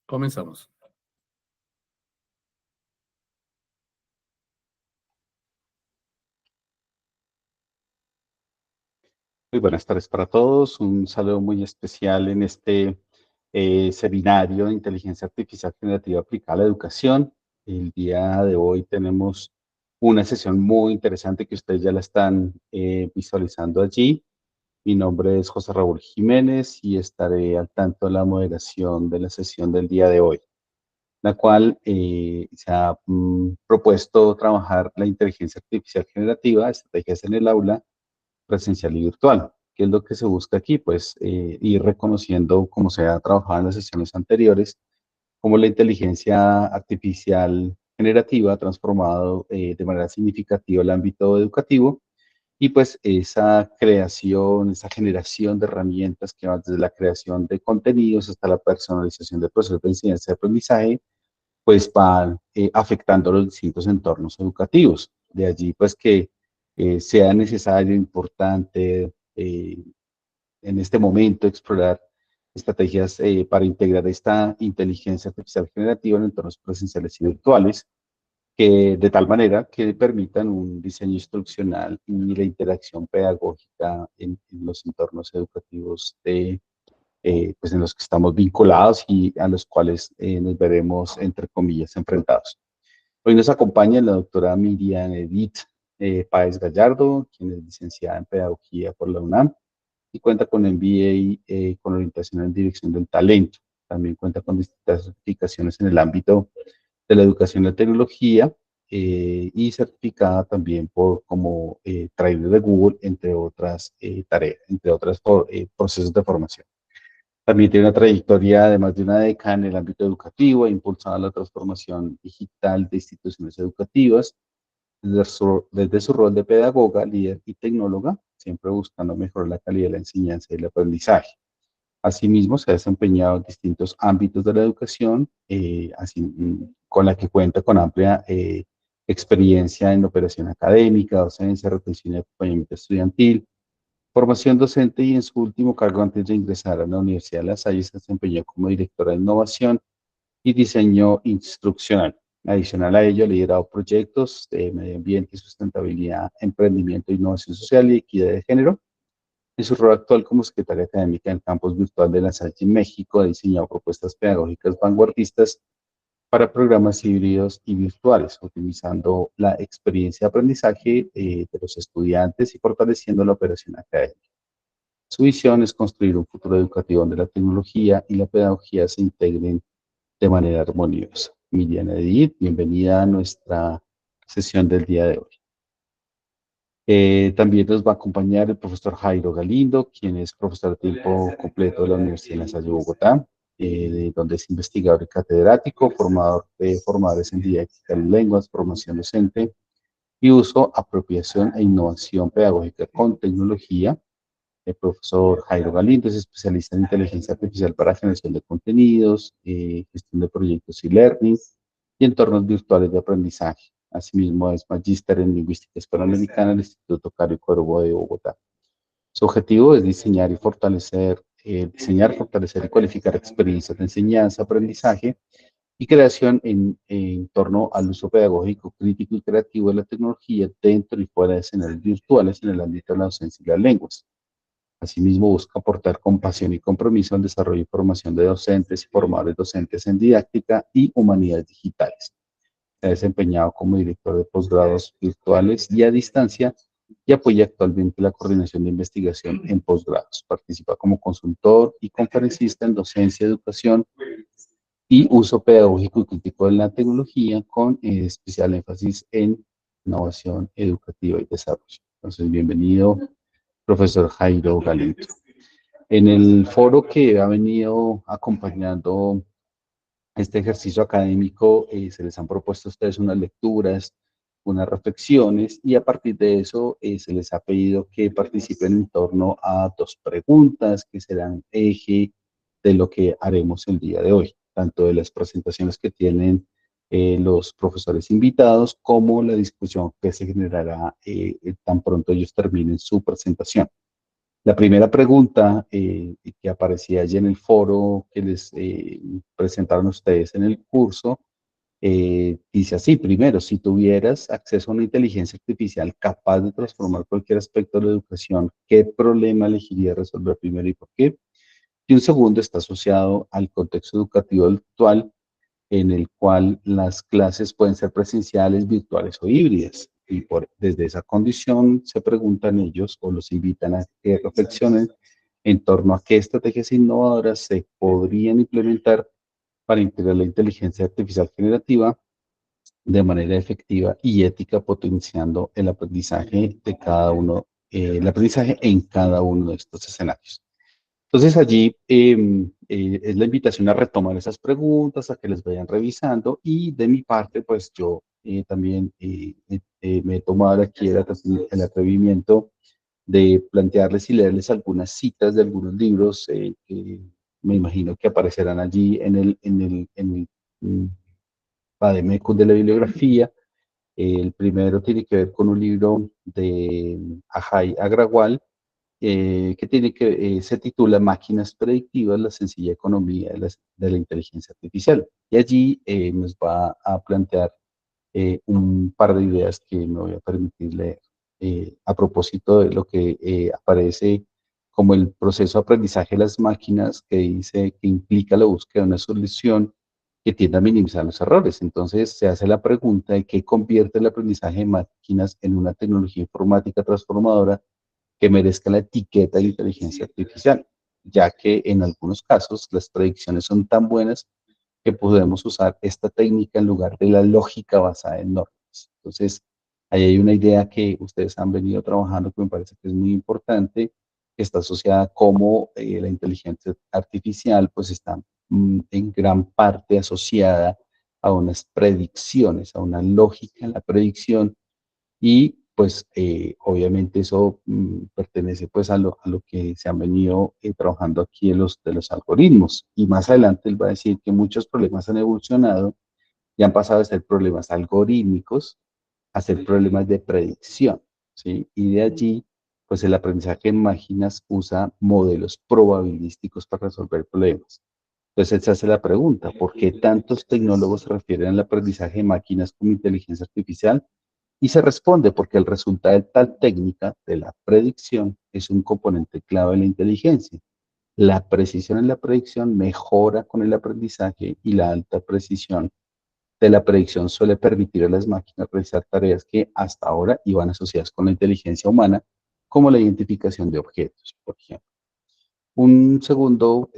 Comenzamos. Muy buenas tardes para todos. Un saludo muy especial en este seminario de inteligencia artificial generativa aplicada a la educación. El día de hoy tenemos una sesión muy interesante que ustedes ya la están visualizando allí. Mi nombre es José Raúl Jiménez y estaré al tanto de la moderación de la sesión del día de hoy, la cual se ha propuesto trabajar la inteligencia artificial generativa, estrategias en el aula presencial y virtual. ¿Qué es lo que se busca aquí? Pues ir reconociendo, como se ha trabajado en las sesiones anteriores, cómo la inteligencia artificial generativa ha transformado de manera significativa el ámbito educativo y pues esa creación, esa generación de herramientas que va desde la creación de contenidos hasta la personalización de procesos de enseñanza y aprendizaje, pues van afectando los distintos entornos educativos. De allí pues que sea necesario, importante en este momento explorar estrategias para integrar esta inteligencia artificial generativa en entornos presenciales y virtuales, que de tal manera que permitan un diseño instruccional y la interacción pedagógica en los entornos educativos pues en los que estamos vinculados y a los cuales nos veremos, entre comillas, enfrentados. Hoy nos acompaña la doctora Miriam Edith Páez Gallardo, quien es licenciada en Pedagogía por la UNAM y cuenta con MBA con orientación en Dirección del Talento. También cuenta con distintas certificaciones en el ámbito de la educación y la tecnología y certificada también como trainer de Google, entre otras tareas, entre otros procesos de formación. También tiene una trayectoria de más de una década en el ámbito educativo, ha impulsado la transformación digital de instituciones educativas desde su rol de pedagoga, líder y tecnóloga, siempre buscando mejorar la calidad de la enseñanza y el aprendizaje. Asimismo, se ha desempeñado en distintos ámbitos de la educación, con la que cuenta con amplia experiencia en operación académica, docencia, retención y acompañamiento estudiantil, formación docente y en su último cargo antes de ingresar a la Universidad de La Salle se desempeñó como directora de innovación y diseño instruccional. Adicional a ello, ha liderado proyectos de medio ambiente y sustentabilidad, emprendimiento, innovación social y equidad de género. En su rol actual como secretaria académica en el campus virtual de La Salle en México, ha diseñado propuestas pedagógicas vanguardistas para programas híbridos y virtuales, optimizando la experiencia de aprendizaje de los estudiantes y fortaleciendo la operación académica. Su visión es construir un futuro educativo donde la tecnología y la pedagogía se integren de manera armoniosa. Miriam Edith, bienvenida a nuestra sesión del día de hoy. También nos va a acompañar el profesor Jairo Galindo, quien es profesor de tiempo completo de la Universidad de La Salle, Bogotá, donde es investigador y catedrático, formador de formadores en didáctica de lenguas, formación docente y uso, apropiación e innovación pedagógica con tecnología. El profesor Jairo Galindo es especialista en inteligencia artificial para generación de contenidos, gestión de proyectos y learning y entornos virtuales de aprendizaje. Asimismo, es magíster en lingüística hispanoamericana del Instituto Cario Corobo de Bogotá. Su objetivo es diseñar, fortalecer y cualificar experiencias de enseñanza, aprendizaje y creación en torno al uso pedagógico, crítico y creativo de la tecnología dentro y fuera de escenarios virtuales en el ámbito de la docencia y las lenguas. Asimismo, busca aportar con pasión y compromiso al desarrollo y formación de docentes y formadores docentes en didáctica y humanidades digitales. Se ha desempeñado como director de posgrados virtuales y a distancia y apoya actualmente la coordinación de investigación en posgrados. Participa como consultor y conferencista en docencia, educación y uso pedagógico y crítico de la tecnología con especial énfasis en innovación educativa y desarrollo. Entonces, bienvenido, profesor Jairo Galindo. En el foro que ha venido acompañando este ejercicio académico, se les han propuesto a ustedes unas lecturas, unas reflexiones, y a partir de eso se les ha pedido que participen en torno a dos preguntas que serán eje de lo que haremos el día de hoy, tanto de las presentaciones que tienen los profesores invitados, como la discusión que se generará tan pronto ellos terminen su presentación. La primera pregunta que aparecía allí en el foro que les presentaron ustedes en el curso dice así: primero, si tuvieras acceso a una inteligencia artificial capaz de transformar cualquier aspecto de la educación, ¿qué problema elegirías resolver primero y por qué? Y un segundo está asociado al contexto educativo actual, en el cual las clases pueden ser presenciales, virtuales o híbridas. Y desde esa condición se preguntan ellos o los invitan a que reflexionen en torno a qué estrategias innovadoras se podrían implementar para integrar la inteligencia artificial generativa de manera efectiva y ética, potenciando el aprendizaje de cada uno, el aprendizaje en cada uno de estos escenarios. Entonces allí es la invitación a retomar esas preguntas, a que les vayan revisando y de mi parte, pues yo también me he tomado aquí el atrevimiento de plantearles y leerles algunas citas de algunos libros que me imagino que aparecerán allí en el vademecum de la bibliografía. El primero tiene que ver con un libro de Ajay Agrawal, se titula Máquinas Predictivas, la sencilla economía de la inteligencia artificial. Y allí nos va a plantear un par de ideas que me voy a permitir leer a propósito de lo que aparece como el proceso de aprendizaje de las máquinas, que dice que implica la búsqueda de una solución que tienda a minimizar los errores. Entonces se hace la pregunta de qué convierte el aprendizaje de máquinas en una tecnología informática transformadora que merezca la etiqueta de inteligencia artificial, ya que en algunos casos las predicciones son tan buenas que podemos usar esta técnica en lugar de la lógica basada en normas. Entonces, ahí hay una idea que ustedes han venido trabajando que me parece que es muy importante, que está asociada a cómo la inteligencia artificial pues está en gran parte asociada a unas predicciones, a una lógica en la predicción y pues obviamente eso pertenece pues a lo que se han venido trabajando aquí de los algoritmos. Y más adelante él va a decir que muchos problemas han evolucionado y han pasado de ser problemas algorítmicos a ser problemas de predicción, ¿sí? Y de allí, pues el aprendizaje en máquinas usa modelos probabilísticos para resolver problemas. Entonces él se hace la pregunta: ¿por qué tantos tecnólogos se refieren al aprendizaje de máquinas como inteligencia artificial? Y se responde porque el resultado de tal técnica de la predicción es un componente clave de la inteligencia. La precisión en la predicción mejora con el aprendizaje y la alta precisión de la predicción suele permitir a las máquinas realizar tareas que hasta ahora iban asociadas con la inteligencia humana, como la identificación de objetos, por ejemplo. Un segundo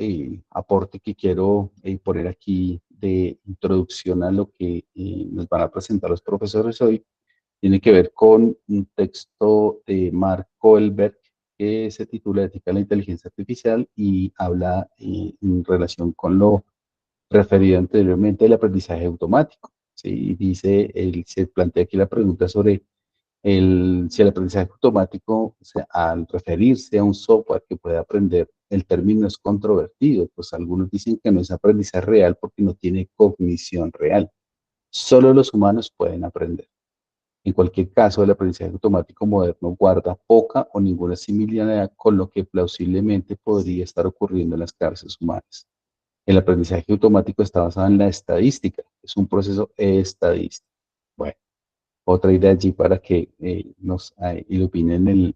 aporte que quiero poner aquí de introducción a lo que nos van a presentar los profesores hoy tiene que ver con un texto de Mark Kohlberg que se titula Ética de la Inteligencia Artificial y habla en relación con lo referido anteriormente del aprendizaje automático. ¿Sí? Dice, él se plantea aquí la pregunta sobre si el aprendizaje automático, o sea, al referirse a un software que puede aprender, el término es controvertido, pues algunos dicen que no es aprendizaje real porque no tiene cognición real. Solo los humanos pueden aprender. En cualquier caso, el aprendizaje automático moderno guarda poca o ninguna similaridad con lo que plausiblemente podría estar ocurriendo en las cárceles humanas. El aprendizaje automático está basado en la estadística, es un proceso estadístico. Bueno, otra idea allí para que nos iluminen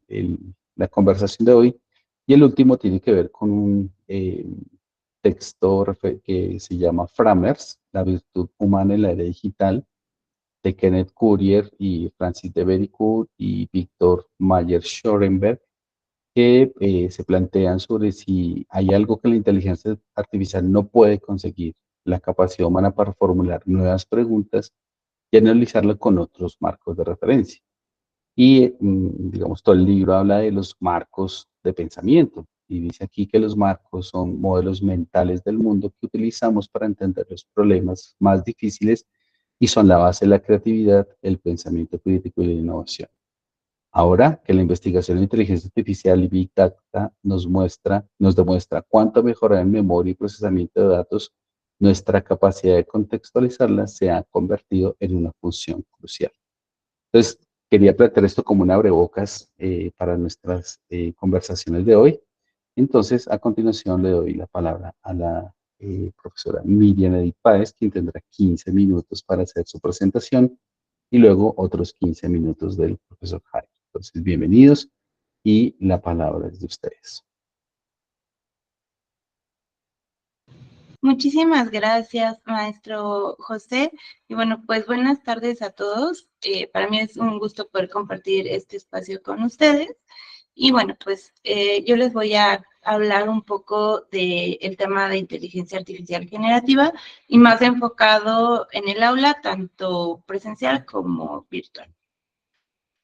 la conversación de hoy. Y el último tiene que ver con un texto que se llama Framers, la virtud humana en la era digital, de Kenneth Courier y Francis de Vericourt y Víctor Mayer-Schoenberg, que se plantean sobre si hay algo que la inteligencia artificial no puede conseguir, la capacidad humana para formular nuevas preguntas y analizarla con otros marcos de referencia. Y, digamos, todo el libro habla de los marcos de pensamiento y dice aquí que los marcos son modelos mentales del mundo que utilizamos para entender los problemas más difíciles y son la base de la creatividad, el pensamiento crítico y la innovación. Ahora que la investigación en inteligencia artificial y Big Data nos demuestra cuánto mejorar en memoria y procesamiento de datos, nuestra capacidad de contextualizarla se ha convertido en una función crucial. Entonces, quería plantear esto como un abrebocas para nuestras conversaciones de hoy. Entonces, a continuación le doy la palabra a la profesora Miriam Edith Páez, quien tendrá 15 minutos para hacer su presentación y luego otros 15 minutos del profesor Jaime. Entonces, bienvenidos y la palabra es de ustedes. Muchísimas gracias, maestro José. Y bueno, pues buenas tardes a todos. Para mí es un gusto poder compartir este espacio con ustedes. Y bueno, pues yo les voy a hablar un poco del tema de inteligencia artificial generativa y más enfocado en el aula, tanto presencial como virtual.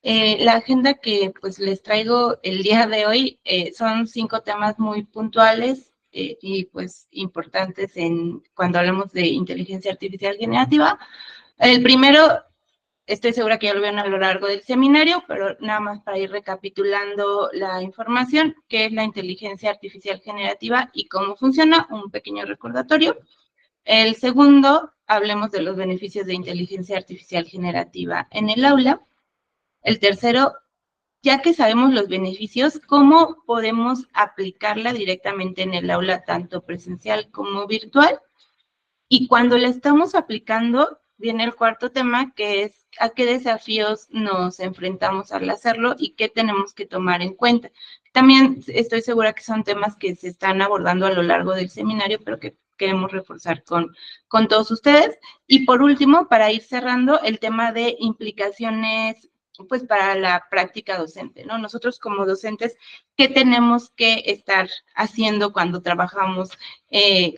La agenda que pues les traigo el día de hoy son 5 temas muy puntuales y pues importantes cuando hablamos de inteligencia artificial generativa. El primero, estoy segura que ya lo vieron a lo largo del seminario, pero nada más para ir recapitulando la información, que es la inteligencia artificial generativa y cómo funciona, un pequeño recordatorio. El segundo, hablemos de los beneficios de inteligencia artificial generativa en el aula. El tercero, ya que sabemos los beneficios, ¿cómo podemos aplicarla directamente en el aula, tanto presencial como virtual? Y cuando la estamos aplicando, viene el cuarto tema, que es a qué desafíos nos enfrentamos al hacerlo y qué tenemos que tomar en cuenta. También estoy segura que son temas que se están abordando a lo largo del seminario, pero que queremos reforzar con todos ustedes. Y por último, para ir cerrando, el tema de implicaciones pues para la práctica docente, ¿no? Nosotros como docentes, ¿qué tenemos que estar haciendo cuando trabajamos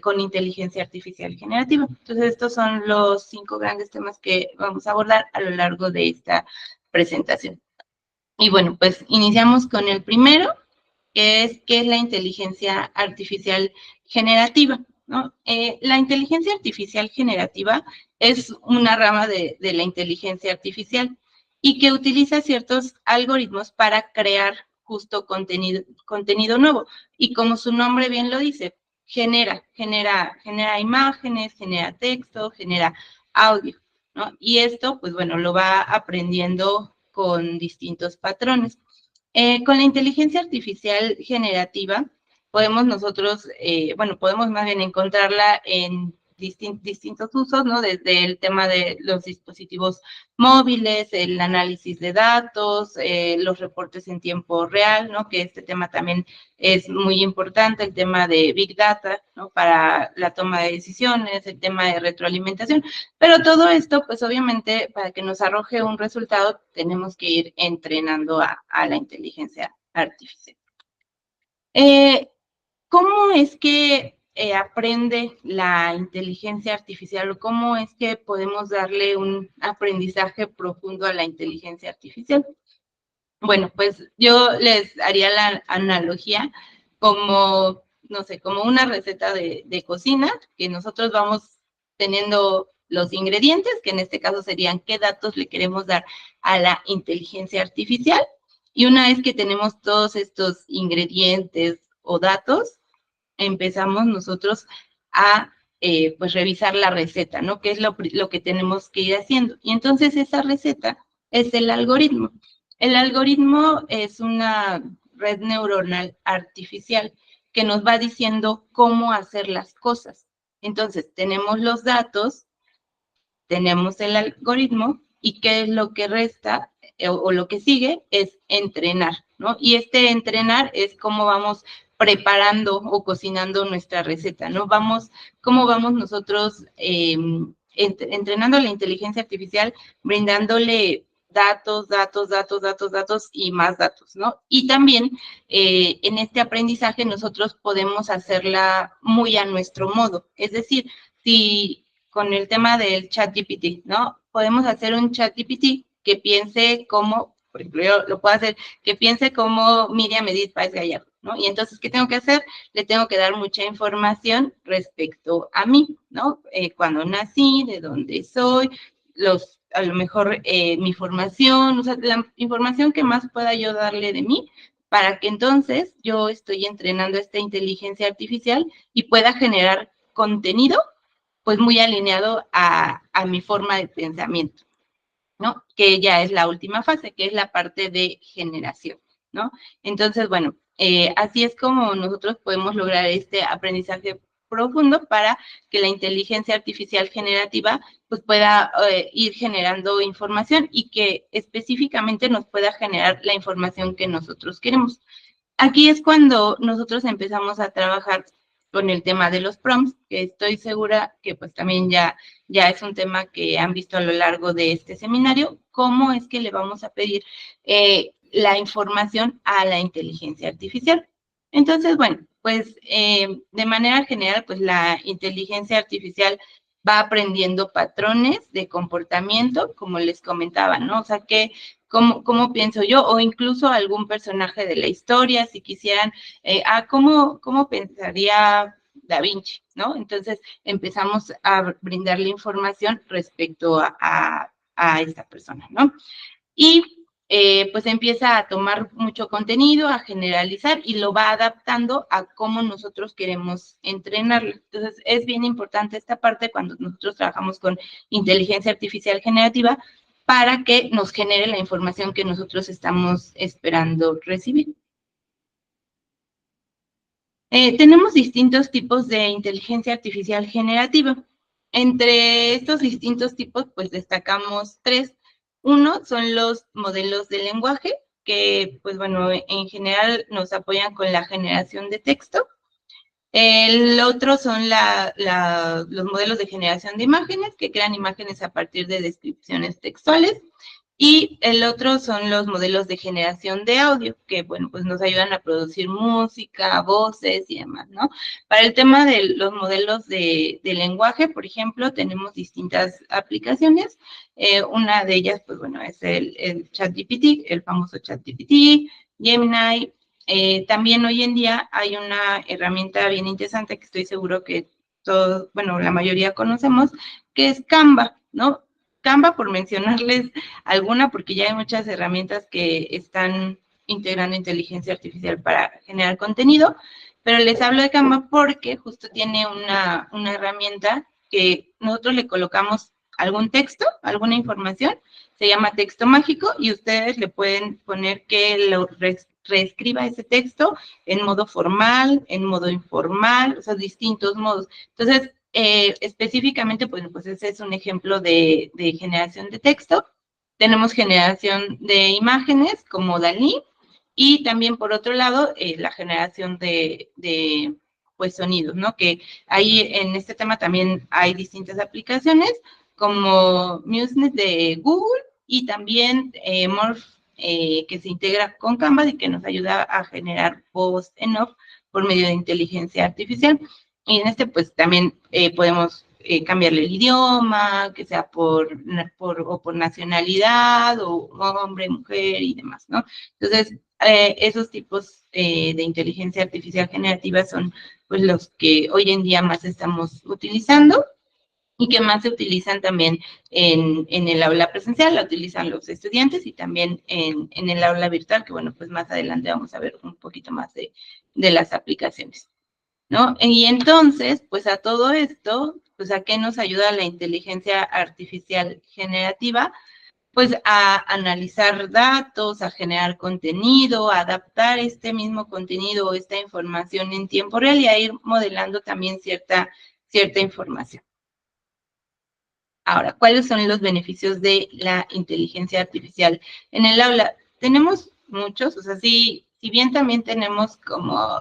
con inteligencia artificial generativa? Entonces, estos son los 5 grandes temas que vamos a abordar a lo largo de esta presentación. Y bueno, pues iniciamos con el primero, que es ¿qué es la inteligencia artificial generativa? ¿No? La inteligencia artificial generativa es una rama de la inteligencia artificial y que utiliza ciertos algoritmos para crear justo contenido nuevo. Y como su nombre bien lo dice, genera imágenes, genera texto, genera audio, ¿no? Y esto, pues bueno, lo va aprendiendo con distintos patrones. Con la inteligencia artificial generativa, podemos nosotros, podemos más bien encontrarla en distintos usos, ¿no? Desde el tema de los dispositivos móviles, el análisis de datos, los reportes en tiempo real, ¿no? Que este tema también es muy importante, el tema de Big Data, ¿no? Para la toma de decisiones, el tema de retroalimentación, pero todo esto, pues obviamente, para que nos arroje un resultado, tenemos que ir entrenando a la inteligencia artificial. ¿Cómo es que aprende la inteligencia artificial o cómo es que podemos darle un aprendizaje profundo a la inteligencia artificial? Bueno, pues yo les haría la analogía como, no sé, como una receta de cocina, que nosotros vamos teniendo los ingredientes, que en este caso serían qué datos le queremos dar a la inteligencia artificial. Y una vez que tenemos todos estos ingredientes o datos, empezamos nosotros a pues revisar la receta, ¿no? ¿Qué es lo que tenemos que ir haciendo? Y entonces esa receta es el algoritmo. El algoritmo es una red neuronal artificial que nos va diciendo cómo hacer las cosas. Entonces, tenemos los datos, tenemos el algoritmo, y qué es lo que resta o lo que sigue es entrenar, ¿no? Y este entrenar es cómo vamos preparando o cocinando nuestra receta, ¿no? Cómo vamos nosotros entrenando a la inteligencia artificial, brindándole datos y más datos, ¿no? Y también en este aprendizaje nosotros podemos hacerla muy a nuestro modo, es decir, si con el tema del ChatGPT, ¿no? Podemos hacer un ChatGPT que piense como, por ejemplo, yo lo puedo hacer, que piense como Miriam Edith Páez Gallardo, ¿no? Y entonces, ¿qué tengo que hacer? Le tengo que dar mucha información respecto a mí, ¿no? Cuando nací, de dónde soy, a lo mejor mi formación, o sea, la información que más pueda yo darle de mí, para que entonces yo estoy entrenando esta inteligencia artificial y pueda generar contenido pues muy alineado a mi forma de pensamiento. ¿no? Que ya es la última fase, que es la parte de generación, ¿no? Entonces, bueno, así es como nosotros podemos lograr este aprendizaje profundo para que la inteligencia artificial generativa pues pueda ir generando información y que específicamente nos pueda generar la información que nosotros queremos. Aquí es cuando nosotros empezamos a trabajar con el tema de los prompts, que estoy segura que pues también ya es un tema que han visto a lo largo de este seminario, cómo es que le vamos a pedir la información a la inteligencia artificial. Entonces, bueno, pues de manera general, pues la inteligencia artificial va aprendiendo patrones de comportamiento, como les comentaba, ¿no? O sea, que cómo pienso yo, o incluso algún personaje de la historia, si quisieran, ¿cómo pensaría Da Vinci, ¿no? Entonces empezamos a brindarle información respecto a esta persona, ¿no? Y pues empieza a tomar mucho contenido, a generalizar y lo va adaptando a cómo nosotros queremos entrenarlo. Entonces es bien importante esta parte cuando nosotros trabajamos con inteligencia artificial generativa para que nos genere la información que nosotros estamos esperando recibir. Tenemos distintos tipos de inteligencia artificial generativa. Entre estos distintos tipos, pues destacamos tres. Uno son los modelos de lenguaje, que, pues bueno, en general nos apoyan con la generación de texto. El otro son los modelos de generación de imágenes, que crean imágenes a partir de descripciones textuales. Y el otro son los modelos de generación de audio, que, bueno, pues nos ayudan a producir música, voces y demás, ¿no? Para el tema de los modelos de lenguaje, por ejemplo, tenemos distintas aplicaciones. Una de ellas, pues bueno, es el ChatGPT, el famoso ChatGPT, Gemini. También hoy en día hay una herramienta bien interesante que estoy seguro que todos, bueno, la mayoría conocemos, que es Canva, ¿no? Canva, por mencionarles alguna, porque ya hay muchas herramientas que están integrando inteligencia artificial para generar contenido, pero les hablo de Canva porque justo tiene una herramienta que nosotros le colocamos algún texto, alguna información, se llama texto mágico y ustedes le pueden poner que lo reescriba ese texto en modo formal, en modo informal, o sea, distintos modos. Entonces, específicamente, pues ese es un ejemplo de generación de texto. Tenemos generación de imágenes como DALL-E y también, por otro lado, la generación de pues, sonidos, ¿no? Que ahí en este tema también hay distintas aplicaciones como MuseNet de Google y también Morph, que se integra con Canva y que nos ayuda a generar voz en off por medio de inteligencia artificial. Y en este, pues también podemos cambiarle el idioma, que sea por nacionalidad, o hombre, mujer y demás, ¿no? Entonces, esos tipos de inteligencia artificial generativa son pues los que hoy en día más estamos utilizando y que más se utilizan también en el aula presencial, la utilizan los estudiantes y también en el aula virtual, que bueno, pues más adelante vamos a ver un poquito más de las aplicaciones, ¿no? Y entonces, pues a todo esto, pues ¿a qué nos ayuda la inteligencia artificial generativa? Pues a analizar datos, a generar contenido, a adaptar este mismo contenido o esta información en tiempo real y a ir modelando también cierta información. Ahora, ¿cuáles son los beneficios de la inteligencia artificial en el aula? Tenemos muchos, o sea, si bien también tenemos como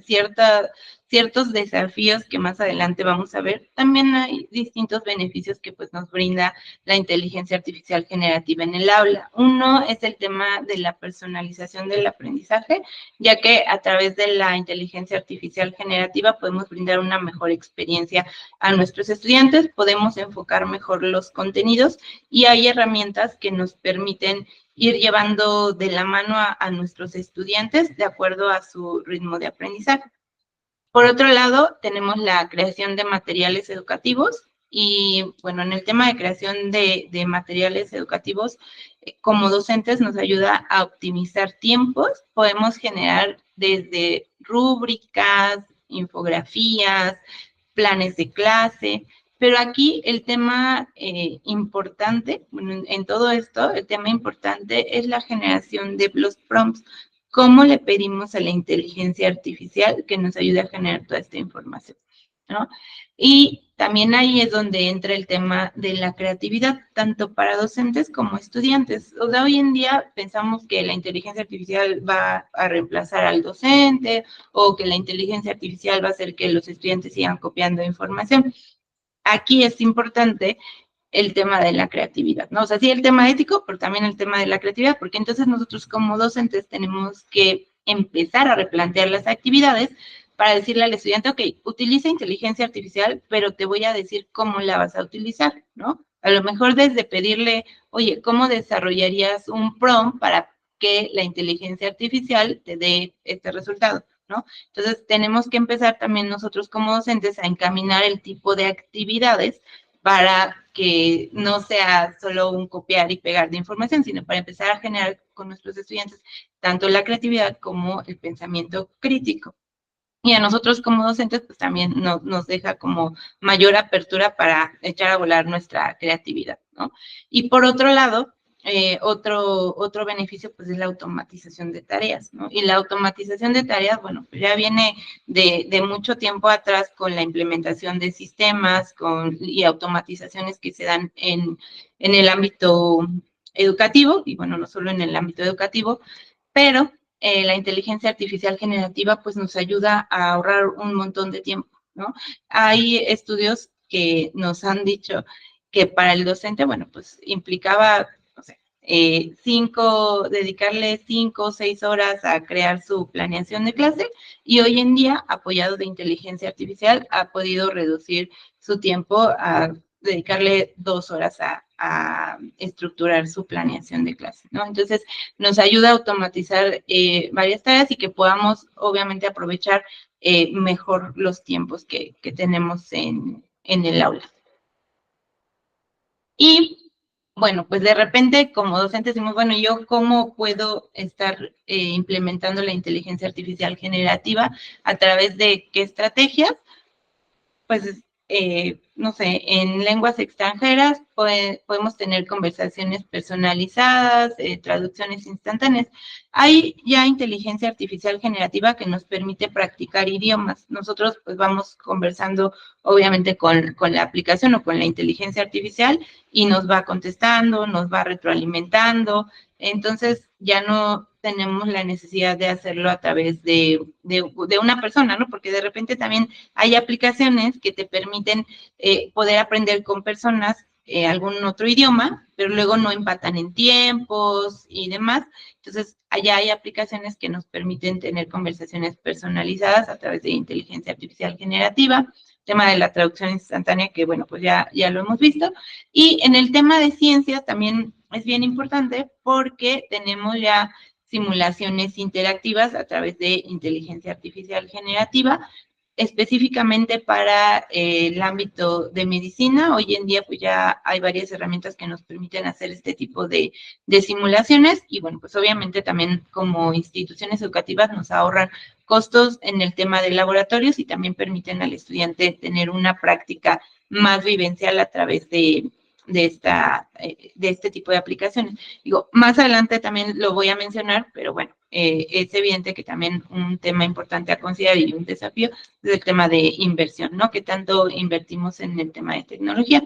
ciertos desafíos que más adelante vamos a ver, también hay distintos beneficios que pues nos brinda la inteligencia artificial generativa en el aula. Uno es el tema de la personalización del aprendizaje, ya que a través de la inteligencia artificial generativa podemos brindar una mejor experiencia a nuestros estudiantes, podemos enfocar mejor los contenidos y hay herramientas que nos permiten ir llevando de la mano a nuestros estudiantes de acuerdo a su ritmo de aprendizaje. Por otro lado, tenemos la creación de materiales educativos y, bueno, en el tema de creación de materiales educativos, como docentes nos ayuda a optimizar tiempos. Podemos generar desde rúbricas, infografías, planes de clase, Pero aquí el tema importante, bueno, en todo esto, el tema importante es la generación de los prompts. ¿Cómo le pedimos a la inteligencia artificial que nos ayude a generar toda esta información? ¿No? Y también ahí es donde entra el tema de la creatividad, tanto para docentes como estudiantes. O sea, hoy en día pensamos que la inteligencia artificial va a reemplazar al docente o que la inteligencia artificial va a hacer que los estudiantes sigan copiando información. Aquí es importante el tema de la creatividad, ¿no? O sea, sí el tema ético, pero también el tema de la creatividad, porque entonces nosotros como docentes tenemos que empezar a replantear las actividades para decirle al estudiante, ok, utiliza inteligencia artificial, pero te voy a decir cómo la vas a utilizar, ¿no? A lo mejor desde pedirle, oye, ¿cómo desarrollarías un prompt para que la inteligencia artificial te dé este resultado, ¿no? Entonces, tenemos que empezar también nosotros como docentes a encaminar el tipo de actividades para que no sea solo un copiar y pegar de información, sino para empezar a generar con nuestros estudiantes tanto la creatividad como el pensamiento crítico. Y a nosotros como docentes, pues también nos deja como mayor apertura para echar a volar nuestra creatividad, ¿no? Y por otro lado, otro beneficio, pues es la automatización de tareas, ¿no? Y la automatización de tareas, bueno, pues ya viene de mucho tiempo atrás con la implementación de sistemas y automatizaciones que se dan en el ámbito educativo, y bueno, no solo en el ámbito educativo, pero la inteligencia artificial generativa pues nos ayuda a ahorrar un montón de tiempo, ¿no? Hay estudios que nos han dicho que para el docente, bueno, pues implicaba, no sé, dedicarle 5 o 6 horas a crear su planeación de clase y hoy en día, apoyado de inteligencia artificial, ha podido reducir su tiempo a dedicarle 2 horas a estructurar su planeación de clase, ¿no? Entonces, nos ayuda a automatizar varias tareas y que podamos, obviamente, aprovechar mejor los tiempos que tenemos en el aula. Y, bueno, pues de repente, como docentes, decimos, bueno, ¿yo cómo puedo estar implementando la inteligencia artificial generativa? ¿A través de qué estrategias? Pues, no sé, en lenguas extranjeras podemos tener conversaciones personalizadas, traducciones instantáneas. Hay ya inteligencia artificial generativa que nos permite practicar idiomas. Nosotros pues vamos conversando obviamente con la aplicación o con la inteligencia artificial y nos va contestando, nos va retroalimentando. Entonces ya no tenemos la necesidad de hacerlo a través de una persona, ¿no? Porque de repente también hay aplicaciones que te permiten poder aprender con personas algún otro idioma, pero luego no empatan en tiempos y demás. Entonces, allá hay aplicaciones que nos permiten tener conversaciones personalizadas a través de inteligencia artificial generativa, tema de la traducción instantánea, que bueno, pues ya lo hemos visto. Y en el tema de ciencia también es bien importante porque tenemos ya simulaciones interactivas a través de inteligencia artificial generativa, específicamente para el ámbito de medicina. Hoy en día pues ya hay varias herramientas que nos permiten hacer este tipo de simulaciones y bueno, pues obviamente también como instituciones educativas nos ahorran costos en el tema de laboratorios y también permiten al estudiante tener una práctica más vivencial a través de este tipo de aplicaciones. Digo, más adelante también lo voy a mencionar, pero bueno, es evidente que también un tema importante a considerar y un desafío es el tema de inversión, ¿no? ¿Qué tanto invertimos en el tema de tecnología?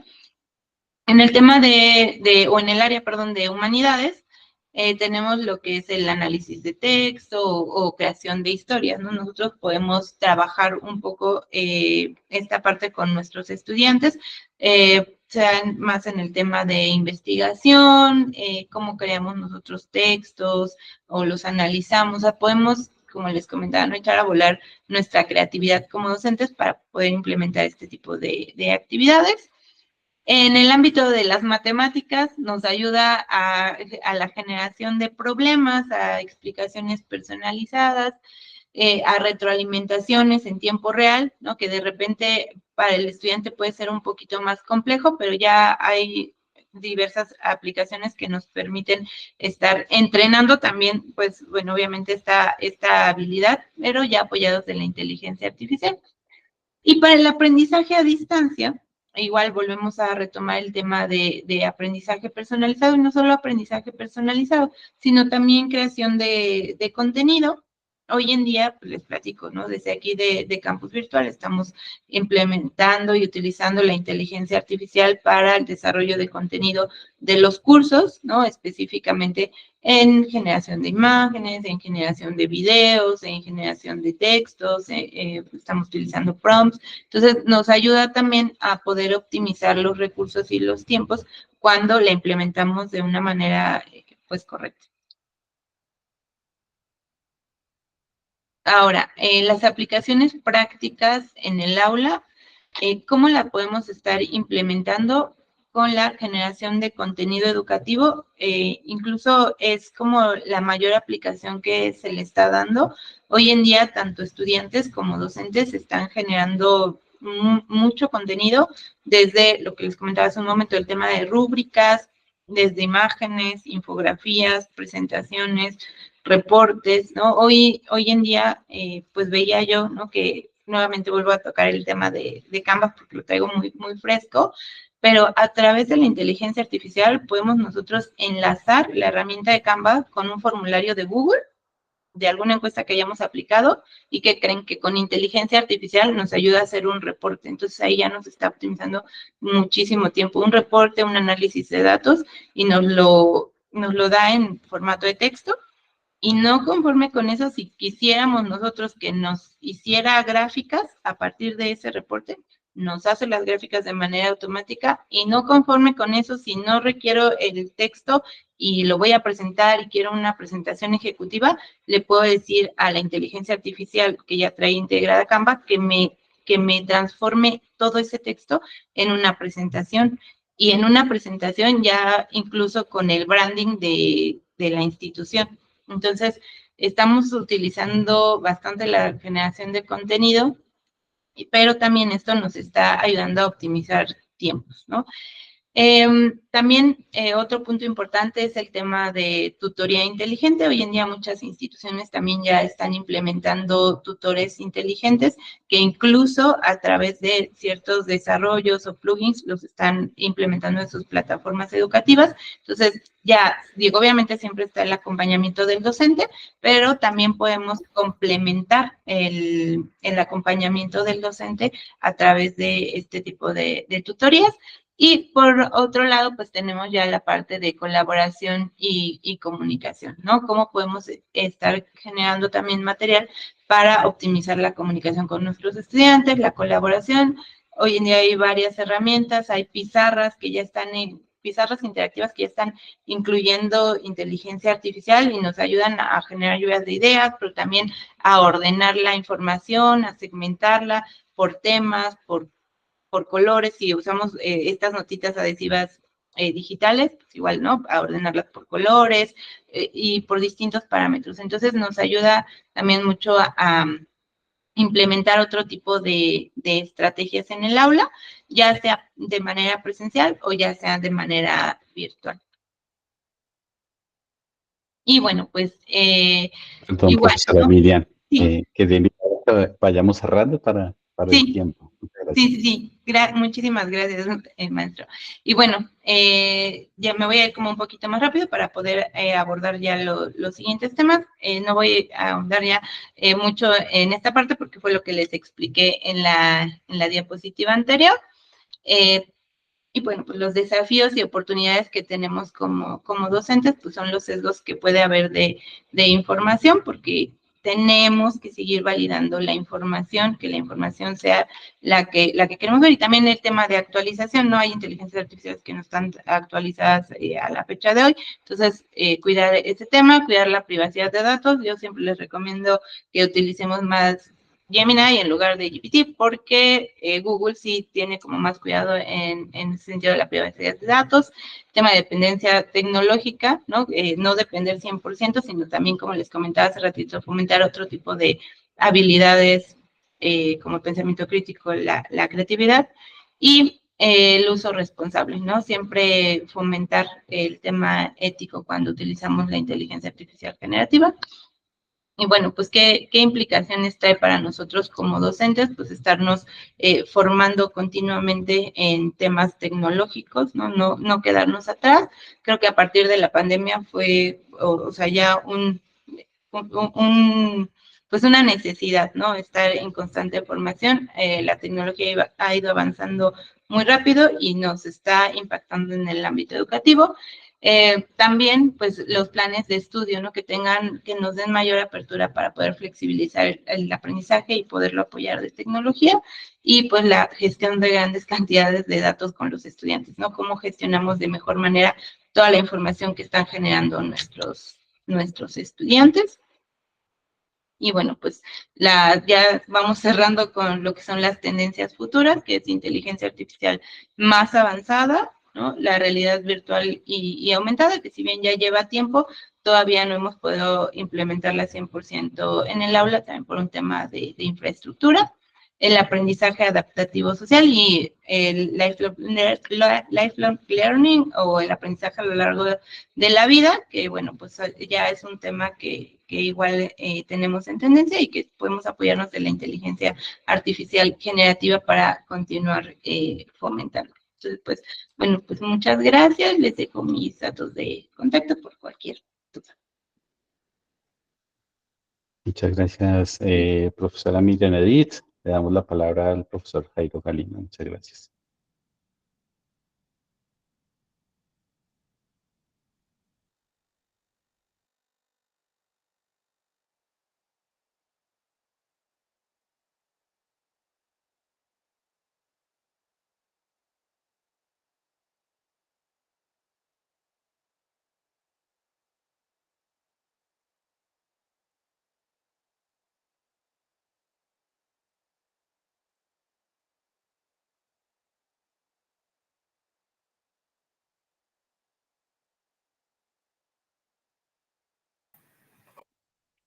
En el tema o en el área, perdón, de humanidades, tenemos lo que es el análisis de texto o creación de historias, ¿no? Nosotros podemos trabajar un poco esta parte con nuestros estudiantes, sean más en el tema de investigación, cómo creamos nosotros textos o los analizamos, o sea, podemos, como les comentaba, no echar a volar nuestra creatividad como docentes para poder implementar este tipo de actividades. En el ámbito de las matemáticas nos ayuda a la generación de problemas, a explicaciones personalizadas, a retroalimentaciones en tiempo real, ¿no? Que de repente para el estudiante puede ser un poquito más complejo, pero ya hay diversas aplicaciones que nos permiten estar entrenando también, pues, bueno, obviamente esta habilidad, pero ya apoyados en la inteligencia artificial. Y para el aprendizaje a distancia, igual volvemos a retomar el tema de aprendizaje personalizado, y no solo aprendizaje personalizado, sino también creación de contenido. Hoy en día, pues les platico, ¿no? Desde aquí de Campus Virtual estamos implementando y utilizando la inteligencia artificial para el desarrollo de contenido de los cursos, ¿no? Específicamente en generación de imágenes, en generación de videos, en generación de textos, estamos utilizando prompts. Entonces, nos ayuda también a poder optimizar los recursos y los tiempos cuando la implementamos de una manera, pues, correcta. Ahora, las aplicaciones prácticas en el aula, ¿cómo la podemos estar implementando? Con la generación de contenido educativo, incluso es como la mayor aplicación que se le está dando. Hoy en día, tanto estudiantes como docentes están generando mucho contenido, desde lo que les comentaba hace un momento, el tema de rúbricas, desde imágenes, infografías, presentaciones, reportes, ¿no? Hoy en día, pues veía yo, ¿no? Que nuevamente vuelvo a tocar el tema de Canva porque lo traigo muy fresco, pero a través de la inteligencia artificial podemos nosotros enlazar la herramienta de Canva con un formulario de Google, de alguna encuesta que hayamos aplicado, y que creen que con inteligencia artificial nos ayuda a hacer un reporte. Entonces ahí ya nos está optimizando muchísimo tiempo. Un reporte, un análisis de datos, y nos lo da en formato de texto. Y no conforme con eso, si quisiéramos nosotros que nos hiciera gráficas a partir de ese reporte, nos hace las gráficas de manera automática. Y no conforme con eso, si no requiero el texto y lo voy a presentar y quiero una presentación ejecutiva, le puedo decir a la inteligencia artificial que ya trae integrada Canva que me transforme todo ese texto en una presentación. Y en una presentación ya incluso con el branding de la institución. Entonces, estamos utilizando bastante la generación de contenido, pero también esto nos está ayudando a optimizar tiempos, ¿no? También otro punto importante es el tema de tutoría inteligente. Hoy en día muchas instituciones también ya están implementando tutores inteligentes que incluso a través de ciertos desarrollos o plugins los están implementando en sus plataformas educativas. Entonces, ya digo, obviamente siempre está el acompañamiento del docente, pero también podemos complementar el acompañamiento del docente a través de este tipo de tutorías. Y por otro lado, pues tenemos ya la parte de colaboración y comunicación, ¿no? Cómo podemos estar generando también material para optimizar la comunicación con nuestros estudiantes, la colaboración. Hoy en día hay varias herramientas, hay pizarras que ya están pizarras interactivas que ya están incluyendo inteligencia artificial y nos ayudan a generar lluvias de ideas, pero también a ordenar la información, a segmentarla por temas, por colores. Si usamos estas notitas adhesivas digitales, pues igual, ¿no? A ordenarlas por colores y por distintos parámetros. Entonces nos ayuda también mucho a implementar otro tipo de estrategias en el aula, ya sea de manera presencial o ya sea de manera virtual. Y bueno, pues Perdón, igual, profesora ¿no? Miriam, Sí. que vayamos cerrando para el Sí, tiempo. Muchas gracias. sí. Muchísimas gracias, maestro. Y bueno, ya me voy a ir como un poquito más rápido para poder abordar ya los siguientes temas. No voy a ahondar ya mucho en esta parte porque fue lo que les expliqué en la diapositiva anterior. Y bueno, pues los desafíos y oportunidades que tenemos como docentes, pues son los sesgos que puede haber de información, porque tenemos que seguir validando la información, que la información sea la que queremos ver. Y también el tema de actualización, no hay inteligencias artificiales que no están actualizadas a la fecha de hoy. Entonces, cuidar ese tema, cuidar la privacidad de datos. Yo siempre les recomiendo que utilicemos más Gemini en lugar de GPT, porque Google sí tiene como más cuidado en el sentido de la privacidad de datos, tema de dependencia tecnológica, ¿no? No depender 100%, sino también, como les comentaba hace ratito, fomentar otro tipo de habilidades como el pensamiento crítico, la creatividad y el uso responsable, ¿no? Siempre fomentar el tema ético cuando utilizamos la inteligencia artificial generativa. Y bueno, pues, ¿qué implicaciones trae para nosotros como docentes? Pues estarnos formando continuamente en temas tecnológicos, ¿no? No quedarnos atrás. Creo que a partir de la pandemia fue, o sea, ya pues una necesidad, ¿no? Estar en constante formación. La tecnología ha ido avanzando muy rápido y nos está impactando en el ámbito educativo. También, pues, los planes de estudio, ¿no? Que nos den mayor apertura para poder flexibilizar el aprendizaje y poderlo apoyar de tecnología, y pues la gestión de grandes cantidades de datos con los estudiantes, ¿no? Cómo gestionamos de mejor manera toda la información que están generando nuestros estudiantes. Y bueno, pues ya vamos cerrando con lo que son las tendencias futuras, que es inteligencia artificial más avanzada, ¿no? La realidad virtual y aumentada, que si bien ya lleva tiempo, todavía no hemos podido implementarla 100% en el aula, también por un tema de infraestructura. El aprendizaje adaptativo social y el lifelong learning, o el aprendizaje a lo largo de la vida, que bueno, pues ya es un tema que igual tenemos en tendencia, y que podemos apoyarnos de la inteligencia artificial generativa para continuar fomentando. Entonces, pues, bueno, pues muchas gracias. Les dejo mis datos de contacto por cualquier duda. Muchas gracias, profesora Miriam Edith. Le damos la palabra al profesor Jairo Galino. Muchas gracias.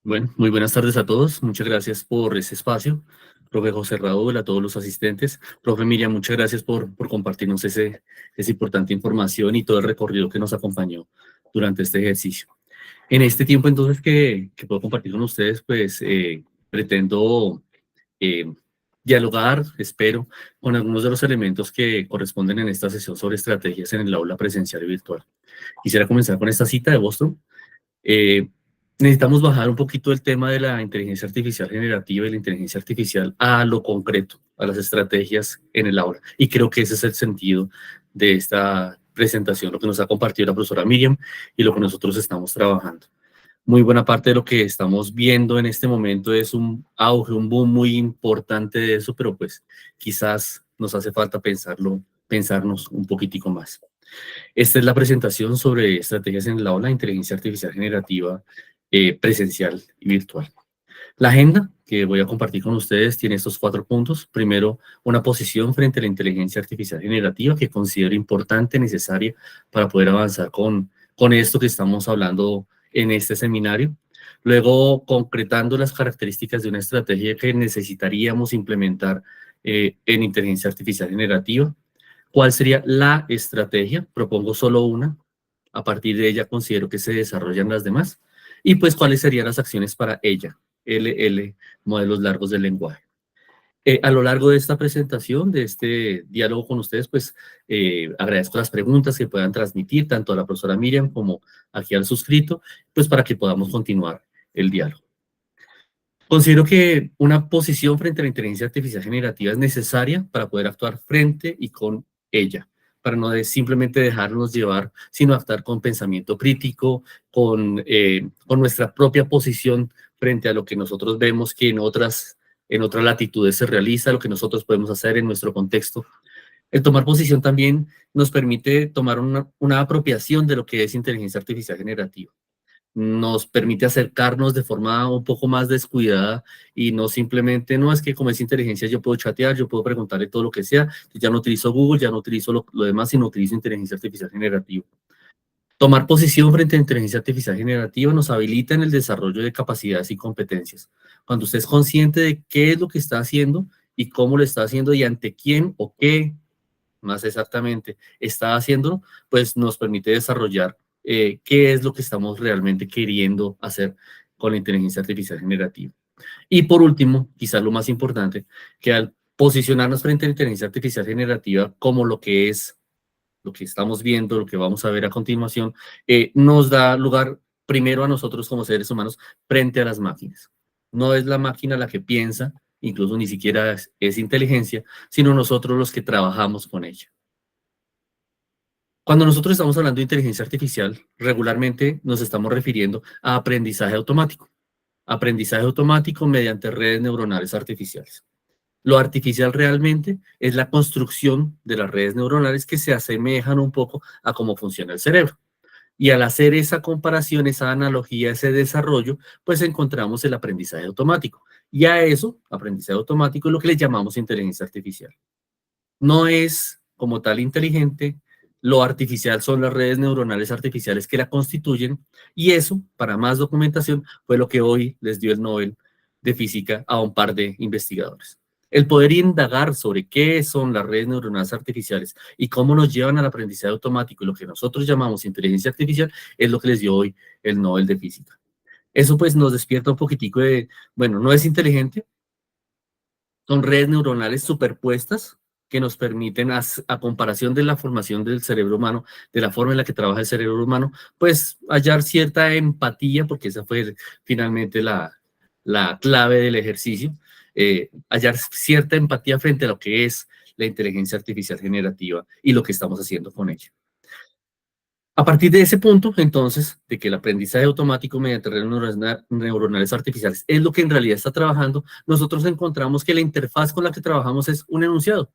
Bueno, muy buenas tardes a todos. Muchas gracias por ese espacio. Profe José Raúl, a todos los asistentes. Profe Miriam, muchas gracias por compartirnos esa importante información y todo el recorrido que nos acompañó durante este ejercicio. En este tiempo, entonces, que puedo compartir con ustedes, pues pretendo eh, dialogar, espero, con algunos de los elementos que corresponden en esta sesión sobre estrategias en el aula presencial y virtual. Quisiera comenzar con esta cita de Bostrom. Eh, Necesitamos bajar un poquito el tema de la inteligencia artificial generativa y la inteligencia artificial a lo concreto, a las estrategias en el aula. Y creo que ese es el sentido de esta presentación, lo que nos ha compartido la profesora Miriam y lo que nosotros estamos trabajando. Muy buena parte de lo que estamos viendo en este momento es un auge, un boom muy importante de eso, pero pues quizás nos hace falta pensarnos un poquitico más. Esta es la presentación sobre estrategias en el aula de inteligencia artificial generativa presencial y virtual. La agenda que voy a compartir con ustedes tiene estos 4 puntos. Primero, una posición frente a la inteligencia artificial generativa que considero importante, necesaria para poder avanzar con esto que estamos hablando en este seminario. Luego, concretando las características de una estrategia que necesitaríamos implementar en inteligencia artificial generativa. ¿Cuál sería la estrategia? Propongo solo una. A partir de ella considero que se desarrollan las demás. Y pues, ¿cuáles serían las acciones para ella? LL, modelos largos del lenguaje. A lo largo de esta presentación, de este diálogo con ustedes, pues agradezco las preguntas que puedan transmitir tanto a la profesora Miriam como aquí al suscrito, pues para que podamos continuar el diálogo. Considero que una posición frente a la inteligencia artificial generativa es necesaria para poder actuar frente y con ella, para no simplemente dejarnos llevar, sino actuar con pensamiento crítico, con nuestra propia posición frente a lo que nosotros vemos que en otras latitudes se realiza, lo que nosotros podemos hacer en nuestro contexto. El tomar posición también nos permite tomar una apropiación de lo que es inteligencia artificial generativa. Nos permite acercarnos de forma un poco más descuidada y no simplemente, no es que como es inteligencia yo puedo chatear, yo puedo preguntarle todo lo que sea, ya no utilizo Google, ya no utilizo lo demás, sino utilizo inteligencia artificial generativa. Tomar posición frente a inteligencia artificial generativa nos habilita en el desarrollo de capacidades y competencias. Cuando usted es consciente de qué es lo que está haciendo y cómo lo está haciendo y ante quién o qué, más exactamente, está haciéndolo, pues nos permite desarrollar qué es lo que estamos realmente queriendo hacer con la inteligencia artificial generativa. Y por último, quizás lo más importante, que al posicionarnos frente a la inteligencia artificial generativa como lo que es, lo que estamos viendo, lo que vamos a ver a continuación, nos da lugar primero a nosotros como seres humanos frente a las máquinas. No es la máquina la que piensa, incluso ni siquiera es inteligencia, sino nosotros los que trabajamos con ella. Cuando nosotros estamos hablando de inteligencia artificial, regularmente nos estamos refiriendo a aprendizaje automático. Aprendizaje automático mediante redes neuronales artificiales. Lo artificial realmente es la construcción de las redes neuronales que se asemejan un poco a cómo funciona el cerebro. Y al hacer esa comparación, esa analogía, ese desarrollo, pues encontramos el aprendizaje automático. Y a eso, aprendizaje automático, es lo que le llamamos inteligencia artificial. No es como tal inteligente, lo artificial son las redes neuronales artificiales que la constituyen, y eso, para más documentación, fue lo que hoy les dio el Nobel de Física a un par de investigadores. El poder indagar sobre qué son las redes neuronales artificiales y cómo nos llevan al aprendizaje automático y lo que nosotros llamamos inteligencia artificial es lo que les dio hoy el Nobel de Física. Eso pues nos despierta un poquitico de, bueno, no es inteligente, son redes neuronales superpuestas que nos permiten, a comparación de la formación del cerebro humano, de la forma en la que trabaja el cerebro humano, pues hallar cierta empatía, porque esa fue finalmente la clave del ejercicio, hallar cierta empatía frente a lo que es la inteligencia artificial generativa y lo que estamos haciendo con ella. A partir de ese punto, entonces, de que el aprendizaje automático mediante redes neuronales artificiales es lo que en realidad está trabajando, nosotros encontramos que la interfaz con la que trabajamos es un enunciado,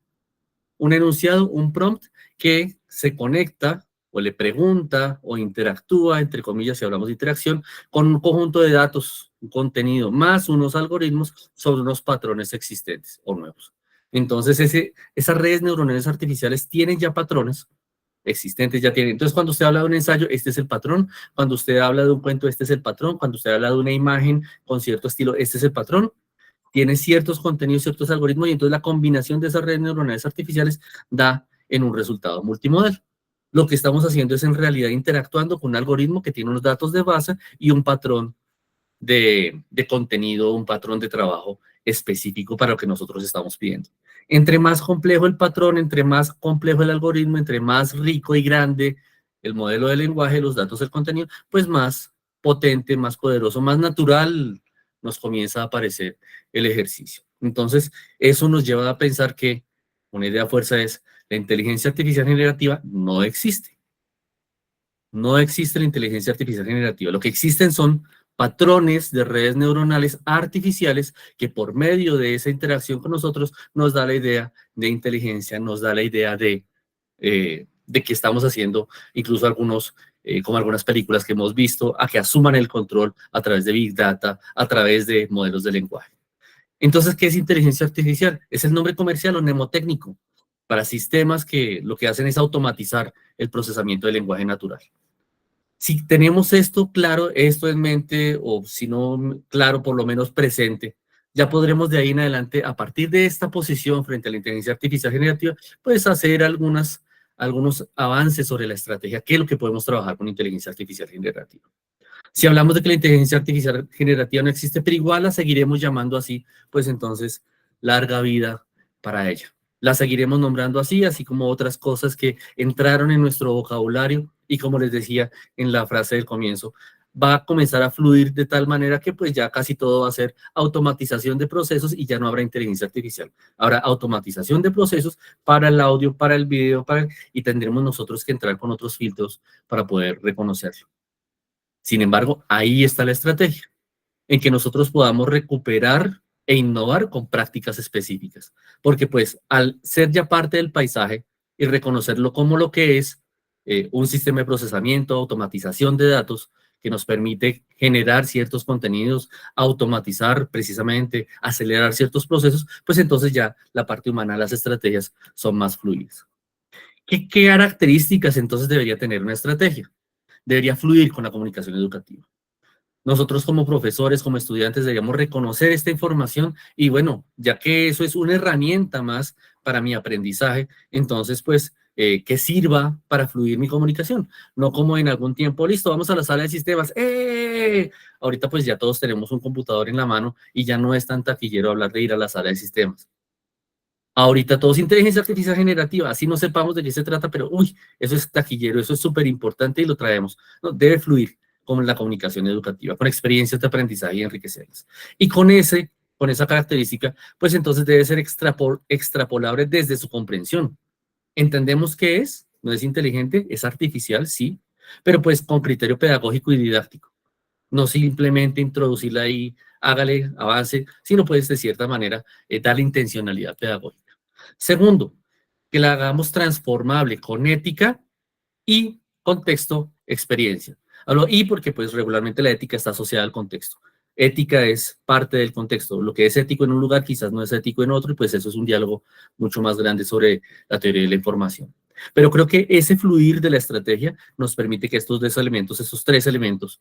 un prompt que se conecta o le pregunta o interactúa, entre comillas, si hablamos de interacción, con un conjunto de datos, un contenido, más unos algoritmos sobre unos patrones existentes o nuevos. Entonces, esas redes neuronales artificiales tienen ya patrones existentes, ya tienen. Entonces, cuando usted habla de un ensayo, este es el patrón. Cuando usted habla de un cuento, este es el patrón. Cuando usted habla de una imagen con cierto estilo, este es el patrón. Tiene ciertos contenidos, ciertos algoritmos, y entonces la combinación de esas redes neuronales artificiales da en un resultado multimodal. Lo que estamos haciendo es en realidad interactuando con un algoritmo que tiene unos datos de base y un patrón de contenido, un patrón de trabajo específico para lo que nosotros estamos pidiendo. Entre más complejo el patrón, entre más complejo el algoritmo, entre más rico y grande el modelo de lenguaje, los datos, el contenido, pues más potente, más poderoso, más natural nos comienza a aparecer el ejercicio. Entonces, eso nos lleva a pensar que una idea fuerza es la inteligencia artificial generativa no existe. No existe la inteligencia artificial generativa. Lo que existen son patrones de redes neuronales artificiales que por medio de esa interacción con nosotros nos da la idea de inteligencia, nos da la idea de que estamos haciendo incluso como algunas películas que hemos visto, a que asuman el control a través de Big Data, a través de modelos de lenguaje. Entonces, ¿qué es inteligencia artificial? Es el nombre comercial o mnemotécnico para sistemas que lo que hacen es automatizar el procesamiento del lenguaje natural. Si tenemos esto claro, esto en mente, o si no claro, por lo menos presente, ya podremos de ahí en adelante, a partir de esta posición frente a la inteligencia artificial generativa, pues hacer algunos avances sobre la estrategia, qué es lo que podemos trabajar con inteligencia artificial generativa. Si hablamos de que la inteligencia artificial generativa no existe, pero igual la seguiremos llamando así, pues entonces larga vida para ella. La seguiremos nombrando así como otras cosas que entraron en nuestro vocabulario y, como les decía en la frase del comienzo, va a comenzar a fluir de tal manera que pues ya casi todo va a ser automatización de procesos y ya no habrá inteligencia artificial. Habrá automatización de procesos para el audio, para el video, y tendremos nosotros que entrar con otros filtros para poder reconocerlo. Sin embargo, ahí está la estrategia, en que nosotros podamos recuperar e innovar con prácticas específicas. Porque pues al ser ya parte del paisaje y reconocerlo como lo que es un sistema de procesamiento, automatización de datos, que nos permite generar ciertos contenidos, automatizar precisamente, acelerar ciertos procesos, pues entonces ya la parte humana, las estrategias son más fluidas. ¿Qué características entonces debería tener una estrategia? Debería fluir con la comunicación educativa. Nosotros como profesores, como estudiantes, deberíamos reconocer esta información y bueno, ya que eso es una herramienta más para mi aprendizaje, entonces pues que sirva para fluir mi comunicación. No como en algún tiempo, listo, vamos a la sala de sistemas. Ahorita pues ya todos tenemos un computador en la mano y ya no es tan taquillero hablar de ir a la sala de sistemas. Ahorita todo es inteligencia artificial generativa, así no sepamos de qué se trata, pero uy, eso es taquillero, eso es súper importante y lo traemos. No, debe fluir con la comunicación educativa, con experiencias de aprendizaje y enriquecerlas. Y con esa característica, pues entonces debe ser extrapolable desde su comprensión. Entendemos qué es, no es inteligente, es artificial, sí, pero pues con criterio pedagógico y didáctico. No simplemente introducirla ahí, hágale, avance, sino pues de cierta manera darle intencionalidad pedagógica. Segundo, que la hagamos transformable con ética y contexto, experiencia. Hablo y porque pues regularmente la ética está asociada al contexto. Ética es parte del contexto. Lo que es ético en un lugar quizás no es ético en otro y pues eso es un diálogo mucho más grande sobre la teoría de la información. Pero creo que ese fluir de la estrategia nos permite que estos esos tres elementos,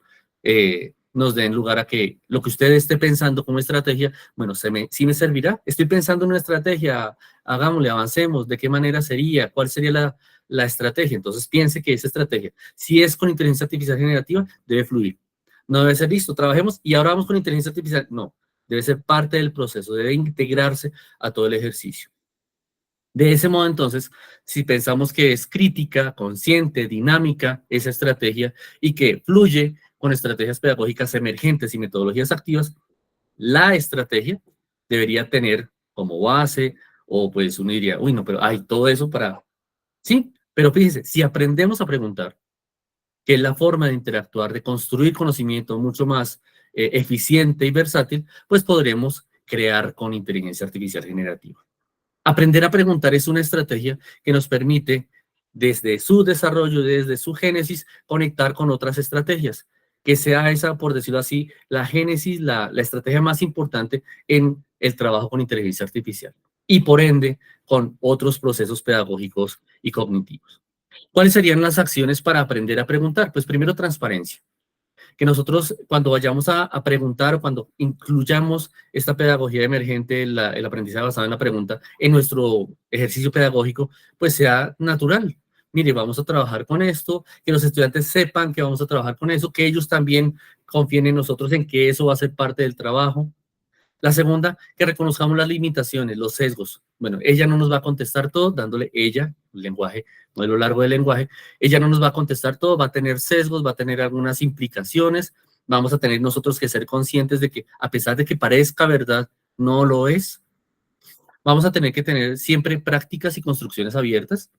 nos den lugar a que lo que usted esté pensando como estrategia, bueno, sí me servirá. Estoy pensando en una estrategia, hagámosle, avancemos, ¿de qué manera sería? ¿Cuál sería la estrategia? Entonces piense que esa estrategia, si es con inteligencia artificial generativa, debe fluir. No debe ser listo, trabajemos y ahora vamos con inteligencia artificial. No, debe ser parte del proceso, debe integrarse a todo el ejercicio. De ese modo, entonces, si pensamos que es crítica, consciente, dinámica esa estrategia y que fluye con estrategias pedagógicas emergentes y metodologías activas, la estrategia debería tener como base, o pues uno diría, uy, no, pero hay todo eso para... Sí, pero fíjese, si aprendemos a preguntar, que es la forma de interactuar, de construir conocimiento mucho más eficiente y versátil, pues podremos crear con inteligencia artificial generativa. Aprender a preguntar es una estrategia que nos permite, desde su desarrollo, desde su génesis, conectar con otras estrategias. Que sea esa, por decirlo así, la génesis, la estrategia más importante en el trabajo con inteligencia artificial. Y por ende, con otros procesos pedagógicos y cognitivos. ¿Cuáles serían las acciones para aprender a preguntar? Pues primero, transparencia. Que nosotros cuando vayamos a preguntar o cuando incluyamos esta pedagogía emergente, el aprendizaje basado en la pregunta, en nuestro ejercicio pedagógico, pues sea natural. Mire, vamos a trabajar con esto, que los estudiantes sepan que vamos a trabajar con eso, que ellos también confíen en nosotros en que eso va a ser parte del trabajo. La segunda, que reconozcamos las limitaciones, los sesgos. Bueno, ella no nos va a contestar todo, dándole ella, lenguaje, modelo largo del lenguaje, ella no nos va a contestar todo, va a tener sesgos, va a tener algunas implicaciones, vamos a tener nosotros que ser conscientes de que a pesar de que parezca verdad, no lo es. Vamos a tener que tener siempre prácticas y construcciones abiertas.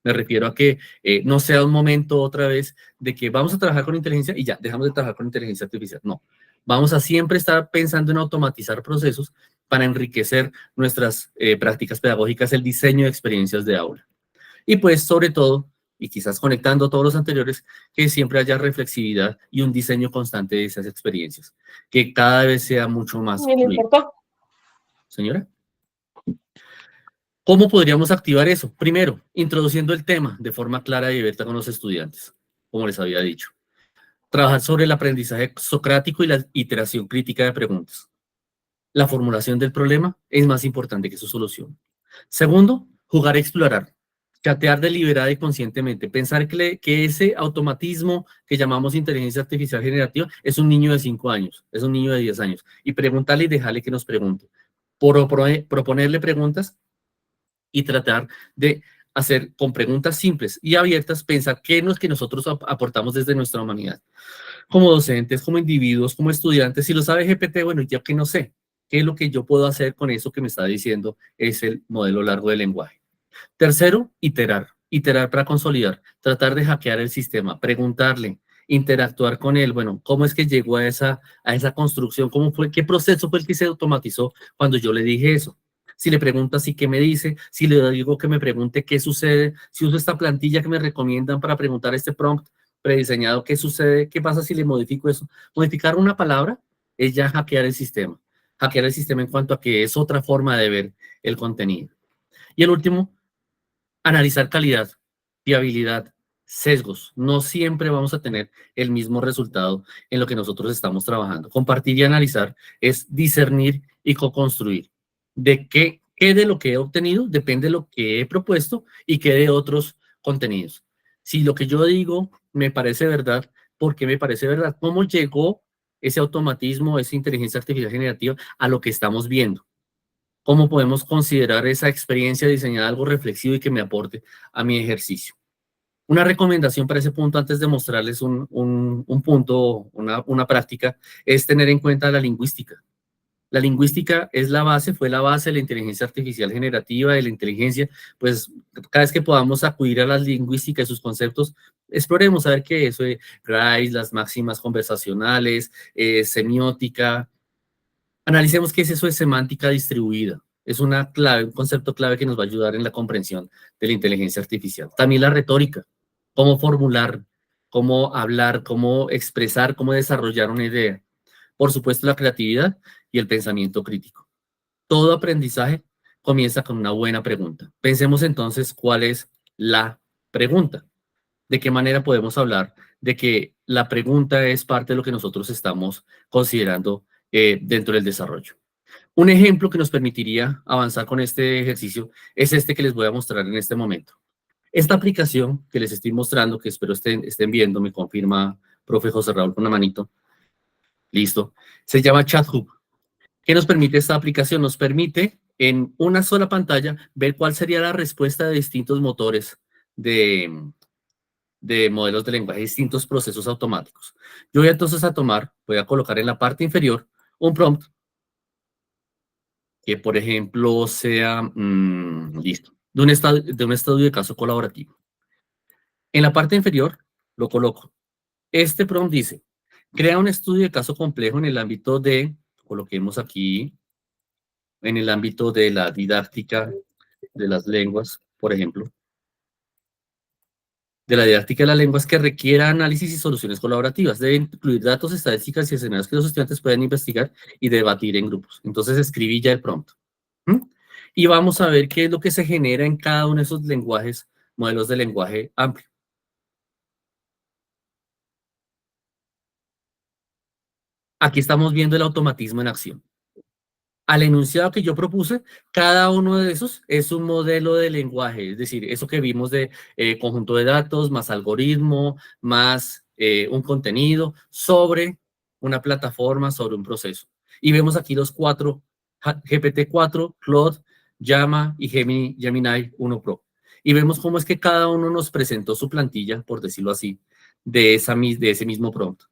Me refiero a que no sea un momento otra vez de que vamos a trabajar con inteligencia y ya, dejamos de trabajar con inteligencia artificial. No, vamos a siempre estar pensando en automatizar procesos para enriquecer nuestras prácticas pedagógicas, el diseño de experiencias de aula. Y pues, sobre todo, y quizás conectando todos los anteriores, que siempre haya reflexividad y un diseño constante de esas experiencias, que cada vez sea mucho más fluido. Señora. ¿Cómo podríamos activar eso? Primero, introduciendo el tema de forma clara y abierta con los estudiantes, como les había dicho. Trabajar sobre el aprendizaje socrático y la iteración crítica de preguntas. La formulación del problema es más importante que su solución. Segundo, jugar a explorar. Chatear deliberada y conscientemente. Pensar que ese automatismo que llamamos inteligencia artificial generativa es un niño de 5 años, es un niño de 10 años. Y preguntarle y dejarle que nos pregunte. Proponerle preguntas y tratar de hacer con preguntas simples y abiertas, pensar qué es lo que nosotros aportamos desde nuestra humanidad, como docentes, como individuos, como estudiantes. Si lo sabe GPT, bueno, ya que no sé, ¿qué es lo que yo puedo hacer con eso que me está diciendo? Es el modelo largo del lenguaje. Tercero, iterar para consolidar, tratar de hackear el sistema, preguntarle, interactuar con él, bueno, ¿cómo es que llegó a esa construcción? ¿Cómo fue? ¿Qué proceso fue el que se automatizó cuando yo le dije eso? Si le pregunto así, ¿qué me dice? Si le digo que me pregunte qué sucede, si uso esta plantilla que me recomiendan para preguntar este prompt prediseñado, ¿qué sucede? ¿Qué pasa si le modifico eso? Modificar una palabra es ya hackear el sistema. Hackear el sistema en cuanto a que es otra forma de ver el contenido. Y el último, analizar calidad, fiabilidad, sesgos. No siempre vamos a tener el mismo resultado en lo que nosotros estamos trabajando. Compartir y analizar es discernir y co-construir. De qué de lo que he obtenido depende de lo que he propuesto y qué de otros contenidos. Si lo que yo digo me parece verdad, ¿por qué me parece verdad? ¿Cómo llegó ese automatismo, esa inteligencia artificial generativa a lo que estamos viendo? ¿Cómo podemos considerar esa experiencia diseñada algo reflexivo y que me aporte a mi ejercicio? Una recomendación para ese punto, antes de mostrarles un punto, una práctica, es tener en cuenta la lingüística. La lingüística es la base, fue la base de la inteligencia artificial generativa, de la inteligencia, pues cada vez que podamos acudir a la lingüística y sus conceptos, exploremos a ver qué es eso de Grice, las máximas conversacionales, semiótica, analicemos qué es eso de semántica distribuida. Es una clave, un concepto clave que nos va a ayudar en la comprensión de la inteligencia artificial. También la retórica, cómo formular, cómo hablar, cómo expresar, cómo desarrollar una idea. Por supuesto, la creatividad y el pensamiento crítico. Todo aprendizaje comienza con una buena pregunta. Pensemos entonces cuál es la pregunta. ¿De qué manera podemos hablar de que la pregunta es parte de lo que nosotros estamos considerando dentro del desarrollo? Un ejemplo que nos permitiría avanzar con este ejercicio es este que les voy a mostrar en este momento. Esta aplicación que les estoy mostrando, que espero estén viendo, me confirma profe José Raúl con una manito. Listo. Se llama ChatHub. ¿Qué nos permite esta aplicación? Nos permite en una sola pantalla ver cuál sería la respuesta de distintos motores de modelos de lenguaje, distintos procesos automáticos. Yo voy entonces voy a colocar en la parte inferior un prompt que, por ejemplo, sea, listo, de un estudio de caso colaborativo. En la parte inferior lo coloco. Este prompt dice, crea un estudio de caso complejo en el ámbito de, coloquemos aquí, en el ámbito de la didáctica de las lenguas, por ejemplo, de la didáctica de las lenguas que requiera análisis y soluciones colaborativas. Debe incluir datos, estadísticas y escenarios que los estudiantes pueden investigar y debatir en grupos. Entonces escribí ya el prompt. Y vamos a ver qué es lo que se genera en cada uno de esos lenguajes, modelos de lenguaje amplio. Aquí estamos viendo el automatismo en acción. Al enunciado que yo propuse, cada uno de esos es un modelo de lenguaje, es decir, eso que vimos de conjunto de datos, más algoritmo, más un contenido sobre una plataforma, sobre un proceso. Y vemos aquí los cuatro, GPT-4, Claude, Llama y Gemini 1 Pro. Y vemos cómo es que cada uno nos presentó su plantilla, por decirlo así, de ese mismo prompt.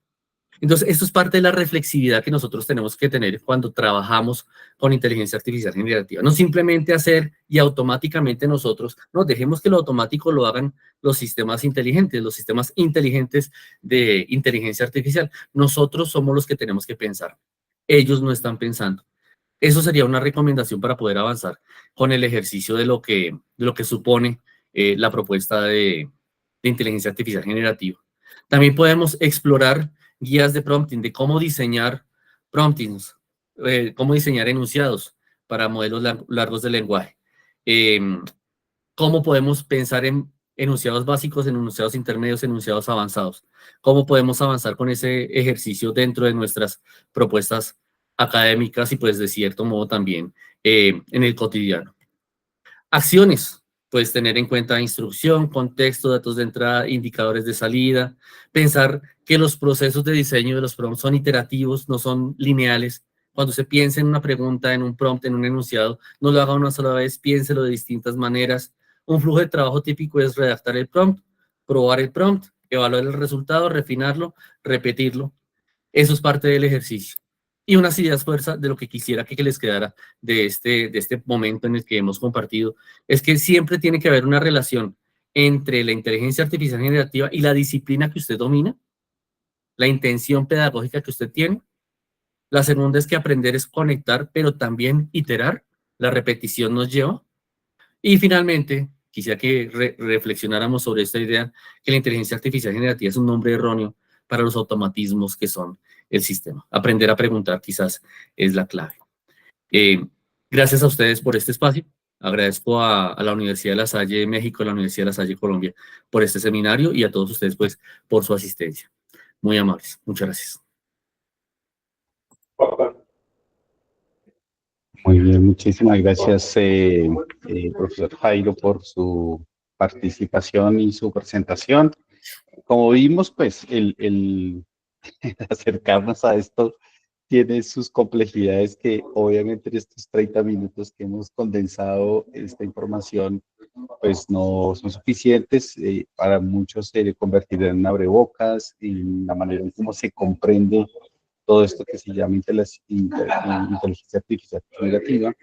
Entonces, esto es parte de la reflexividad que nosotros tenemos que tener cuando trabajamos con inteligencia artificial generativa. No simplemente hacer y automáticamente nosotros, no dejemos que lo automático lo hagan los sistemas inteligentes de inteligencia artificial. Nosotros somos los que tenemos que pensar. Ellos no están pensando. Eso sería una recomendación para poder avanzar con el ejercicio de lo que supone la propuesta de inteligencia artificial generativa. También podemos explorar guías de prompting, de cómo diseñar promptings, cómo diseñar enunciados para modelos largos de lenguaje. Cómo podemos pensar en enunciados básicos, en enunciados intermedios, enunciados avanzados. Cómo podemos avanzar con ese ejercicio dentro de nuestras propuestas académicas y pues de cierto modo también en el cotidiano. Acciones. Puedes tener en cuenta instrucción, contexto, datos de entrada, indicadores de salida, pensar que los procesos de diseño de los prompts son iterativos, no son lineales. Cuando se piensa en una pregunta, en un prompt, en un enunciado, no lo haga una sola vez, piénselo de distintas maneras. Un flujo de trabajo típico es redactar el prompt, probar el prompt, evaluar el resultado, refinarlo, repetirlo. Eso es parte del ejercicio. Y unas ideas fuerza de lo que quisiera que les quedara de este momento en el que hemos compartido, es que siempre tiene que haber una relación entre la inteligencia artificial generativa y la disciplina que usted domina, la intención pedagógica que usted tiene. La segunda es que aprender es conectar, pero también iterar. La repetición nos lleva. Y finalmente, quisiera que reflexionáramos sobre esta idea que la inteligencia artificial generativa es un nombre erróneo para los automatismos que son el sistema. Aprender a preguntar quizás es la clave. Gracias a ustedes por este espacio. Agradezco a la Universidad de La Salle México, a la Universidad de La Salle Colombia por este seminario y a todos ustedes pues por su asistencia. Muy amables. Muchas gracias. Muy bien, muchísimas gracias, profesor Jairo, por su participación y su presentación. Como vimos, pues el acercarnos a esto tiene sus complejidades que obviamente en estos 30 minutos que hemos condensado esta información, pues no son suficientes. Para muchos se convertirán en abrebocas y la manera en cómo se comprende todo esto que se llama inteligencia artificial generativa.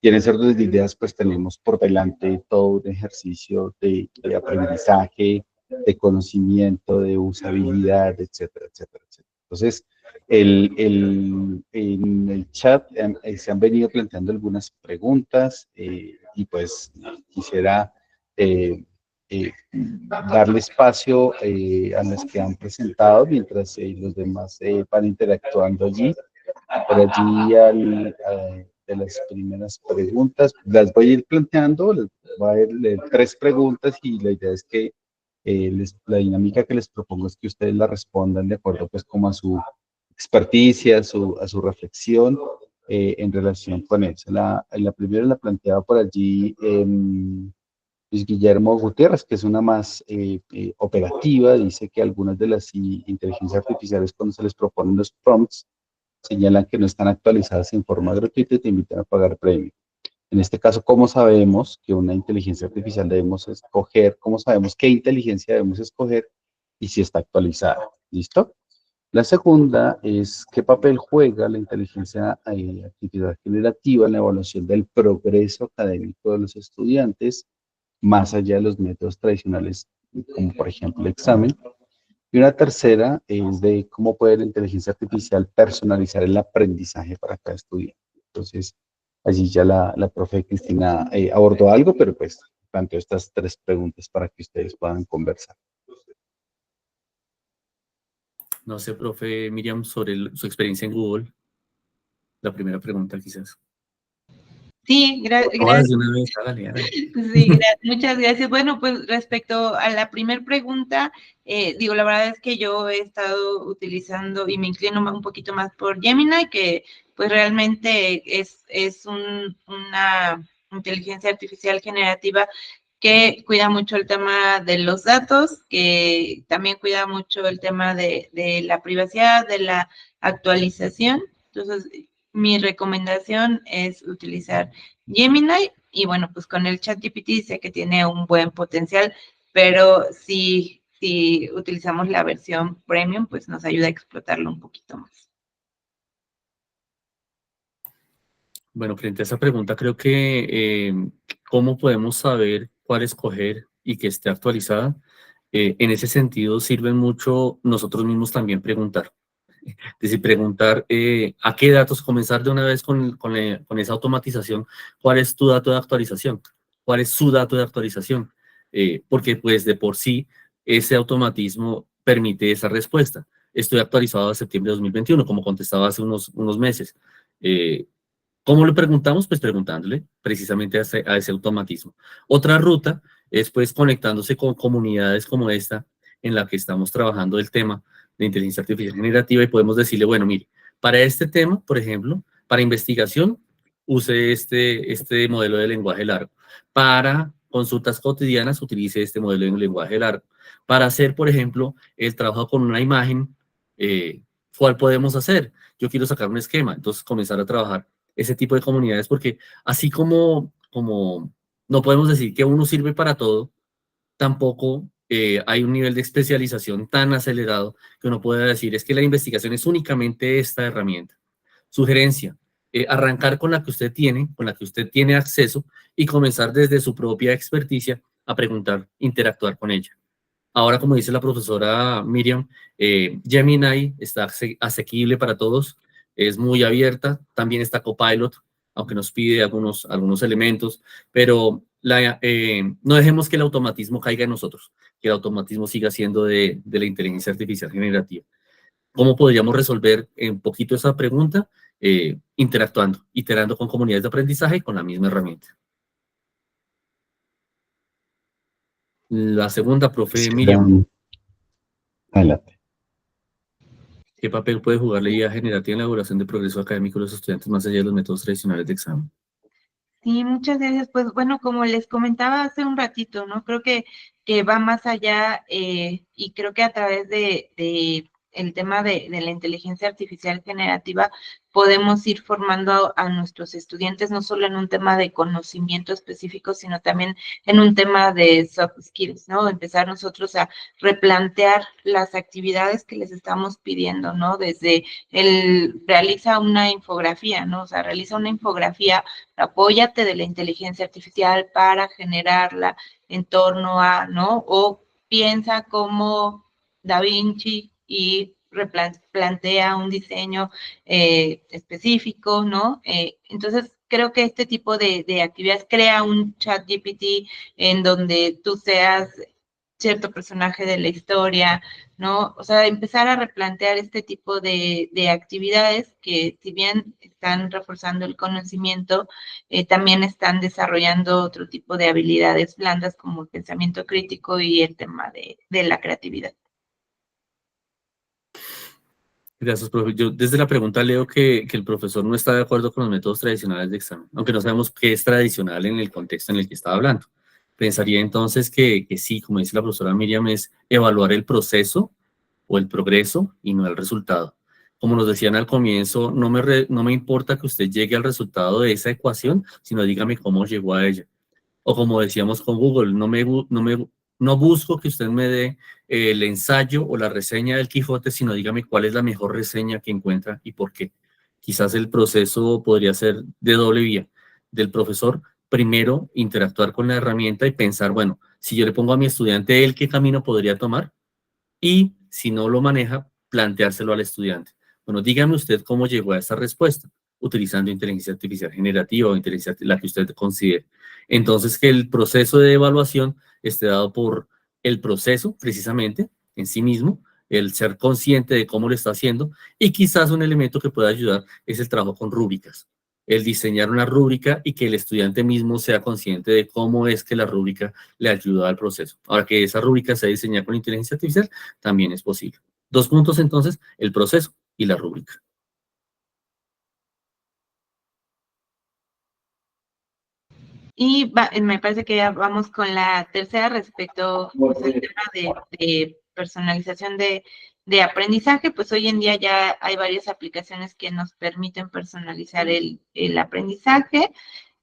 Y en ese orden de ideas, pues tenemos por delante todo un ejercicio de aprendizaje, de conocimiento, de usabilidad, etcétera, etcétera, etcétera. Entonces, en el chat se han venido planteando algunas preguntas y pues quisiera darle espacio a las que han presentado mientras los demás van interactuando allí. Por allí de las primeras preguntas, las voy a ir planteando, les voy a leer 3 preguntas y la idea es que la dinámica que les propongo es que ustedes la respondan de acuerdo pues como a su experticia, a su reflexión en relación con eso. La primera la planteaba por allí Luis Guillermo Gutiérrez, que es una más operativa, dice que algunas de las inteligencias artificiales cuando se les proponen los prompts señalan que no están actualizadas en forma gratuita y te invitan a pagar premium. En este caso, ¿cómo sabemos que una inteligencia artificial debemos escoger? ¿Cómo sabemos qué inteligencia debemos escoger y si está actualizada? ¿Listo? La segunda es qué papel juega la inteligencia artificial generativa en la evaluación del progreso académico de los estudiantes, más allá de los métodos tradicionales, como por ejemplo el examen. Y una tercera es de cómo puede la inteligencia artificial personalizar el aprendizaje para cada estudiante. Entonces, allí ya la profe Cristina abordó algo, pero pues planteó estas 3 preguntas para que ustedes puedan conversar. No sé, profe Miriam, sobre su experiencia en Google. La primera pregunta, quizás. Sí, Todas gracias. de una vez, hágale, hágale. Sí, muchas gracias. Bueno, pues respecto a la primera pregunta, digo, la verdad es que yo he estado utilizando y me inclino un poquito más por Gemini, que pues realmente es una inteligencia artificial generativa que cuida mucho el tema de los datos, que también cuida mucho el tema de la privacidad, de la actualización. Entonces, mi recomendación es utilizar Gemini y bueno, pues con el ChatGPT sé que tiene un buen potencial, pero si utilizamos la versión premium, pues nos ayuda a explotarlo un poquito más. Bueno, frente a esa pregunta, creo que ¿cómo podemos saber cuál escoger y que esté actualizada? En ese sentido, sirven mucho nosotros mismos también preguntar. Es decir, preguntar a qué datos, comenzar de una vez con esa automatización, cuál es tu dato de actualización, cuál es su dato de actualización, porque pues de por sí ese automatismo permite esa respuesta. Estoy actualizado a septiembre de 2021, como contestaba hace unos meses. ¿Cómo lo preguntamos? Pues preguntándole precisamente a ese automatismo. Otra ruta es pues conectándose con comunidades como esta en la que estamos trabajando el tema de inteligencia artificial generativa y podemos decirle, bueno, mire, para este tema, por ejemplo, para investigación, use este modelo de lenguaje largo. Para consultas cotidianas, utilice este modelo de lenguaje largo. Para hacer, por ejemplo, el trabajo con una imagen, ¿cuál podemos hacer? Yo quiero sacar un esquema, entonces comenzar a trabajar ese tipo de comunidades, porque así como no podemos decir que uno sirve para todo, tampoco hay un nivel de especialización tan acelerado que uno pueda decir es que la investigación es únicamente esta herramienta. Sugerencia, arrancar con la que usted tiene, con la que usted tiene acceso y comenzar desde su propia experticia a preguntar, interactuar con ella. Ahora, como dice la profesora Miriam, Gemini está asequible para todos, es muy abierta, también está Copilot, aunque nos pide algunos elementos, pero no dejemos que el automatismo caiga en nosotros, que el automatismo siga siendo de la inteligencia artificial generativa. ¿Cómo podríamos resolver un poquito esa pregunta? Interactuando, iterando con comunidades de aprendizaje con la misma herramienta. La segunda, profe Miriam. Adelante. ¿Qué papel puede jugar la IA generativa en la evaluación de progreso académico de los estudiantes más allá de los métodos tradicionales de examen? Sí, muchas gracias. Pues bueno, como les comentaba hace un ratito, ¿no? Creo que va más allá y creo que a través de el tema de la inteligencia artificial generativa podemos ir formando a nuestros estudiantes no solo en un tema de conocimiento específico, sino también en un tema de soft skills, ¿no? Empezar nosotros a replantear las actividades que les estamos pidiendo, ¿no? Desde el realiza una infografía, ¿no? O sea, realiza una infografía, apóyate de la inteligencia artificial para generarla en torno a, ¿no? O piensa como Da Vinci y plantea un diseño específico, ¿no? Entonces, creo que este tipo de actividades crea un chat GPT en donde tú seas cierto personaje de la historia, ¿no? O sea, empezar a replantear este tipo de actividades que si bien están reforzando el conocimiento, también están desarrollando otro tipo de habilidades blandas como el pensamiento crítico y el tema de la creatividad. Gracias, profe. Yo desde la pregunta leo que el profesor no está de acuerdo con los métodos tradicionales de examen, aunque no sabemos qué es tradicional en el contexto en el que está hablando. Pensaría entonces que sí, como dice la profesora Miriam, es evaluar el proceso o el progreso y no el resultado. Como nos decían al comienzo, no me importa que usted llegue al resultado de esa ecuación, sino dígame cómo llegó a ella. O como decíamos con Google, no busco que usted me dé el ensayo o la reseña del Quijote, sino dígame cuál es la mejor reseña que encuentra y por qué. Quizás el proceso podría ser de doble vía. Del profesor, primero interactuar con la herramienta y pensar, bueno, si yo le pongo a mi estudiante él qué camino podría tomar y si no lo maneja, planteárselo al estudiante. Bueno, dígame usted cómo llegó a esa respuesta utilizando inteligencia artificial generativa o inteligencia la que usted considere. Entonces, que el proceso de evaluación esté dado por el proceso, precisamente, en sí mismo, el ser consciente de cómo lo está haciendo, y quizás un elemento que pueda ayudar es el trabajo con rúbricas, el diseñar una rúbrica y que el estudiante mismo sea consciente de cómo es que la rúbrica le ayuda al proceso. Ahora que esa rúbrica se diseña con inteligencia artificial, también es posible. Dos puntos entonces, el proceso y la rúbrica. Y me parece que ya vamos con la tercera respecto pues, al tema de personalización de aprendizaje. Pues hoy en día ya hay varias aplicaciones que nos permiten personalizar el aprendizaje.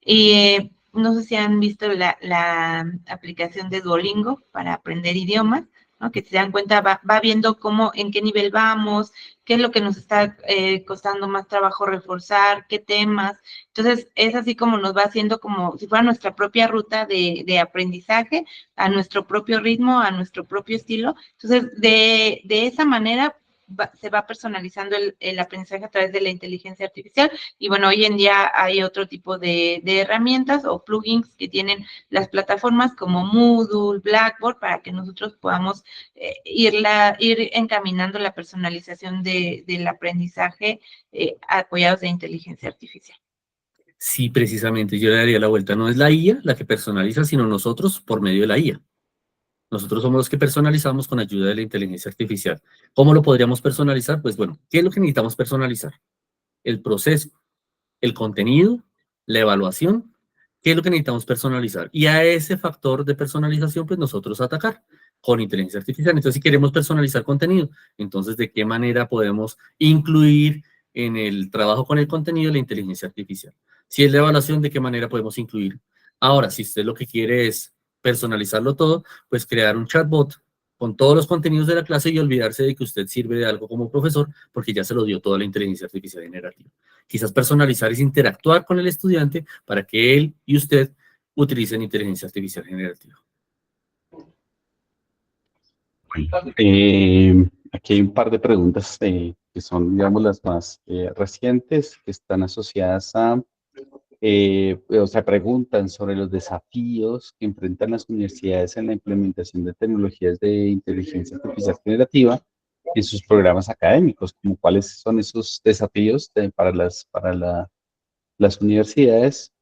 Y no sé si han visto la aplicación de Duolingo para aprender idiomas, ¿no? Que si se dan cuenta va viendo cómo, en qué nivel vamos, qué es lo que nos está costando más trabajo reforzar, qué temas. Entonces, es así como nos va haciendo como si fuera nuestra propia ruta de aprendizaje, a nuestro propio ritmo, a nuestro propio estilo. Entonces, de esa manera se va personalizando el aprendizaje a través de la inteligencia artificial. Y bueno, hoy en día hay otro tipo de herramientas o plugins que tienen las plataformas como Moodle, Blackboard, para que nosotros podamos ir encaminando la personalización del aprendizaje apoyados de inteligencia artificial. Sí, precisamente, yo le daría la vuelta. No es la IA la que personaliza, sino nosotros por medio de la IA. Nosotros somos los que personalizamos con ayuda de la inteligencia artificial. ¿Cómo lo podríamos personalizar? Pues bueno, ¿qué es lo que necesitamos personalizar? El proceso, el contenido, la evaluación, ¿qué es lo que necesitamos personalizar? Y a ese factor de personalización, pues nosotros atacar con inteligencia artificial. Entonces, si queremos personalizar contenido, entonces, ¿de qué manera podemos incluir en el trabajo con el contenido la inteligencia artificial? Si es la evaluación, ¿de qué manera podemos incluir? Ahora, si usted lo que quiere es personalizarlo todo, pues crear un chatbot con todos los contenidos de la clase y olvidarse de que usted sirve de algo como profesor, porque ya se lo dio toda la inteligencia artificial generativa. Quizás personalizar es interactuar con el estudiante para que él y usted utilicen inteligencia artificial generativa. Aquí hay un par de preguntas que son, digamos, las más recientes, que están asociadas a, o sea, preguntan sobre los desafíos que enfrentan las universidades en la implementación de tecnologías de inteligencia artificial generativa en sus programas académicos, como cuáles son esos desafíos las universidades.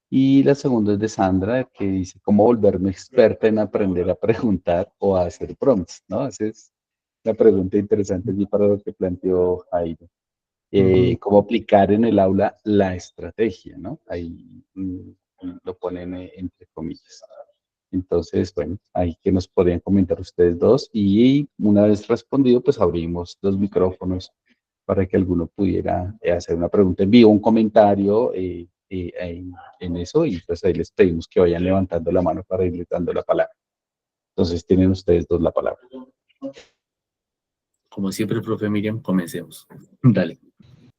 Y la segunda es de Sandra, que dice, ¿cómo volverme experta en aprender a preguntar o a hacer prompts? ¿No? Esa es la pregunta interesante allí para lo que planteó Jairo. ¿Cómo aplicar en el aula la estrategia? ¿No? Hay lo ponen entre comillas. Entonces, bueno, ahí que nos podrían comentar ustedes dos y una vez respondido, pues abrimos los micrófonos para que alguno pudiera hacer una pregunta en vivo, un comentario en eso y pues ahí les pedimos que vayan levantando la mano para irles dando la palabra. Entonces tienen ustedes dos la palabra. Como siempre, profe Miriam, comencemos. Dale.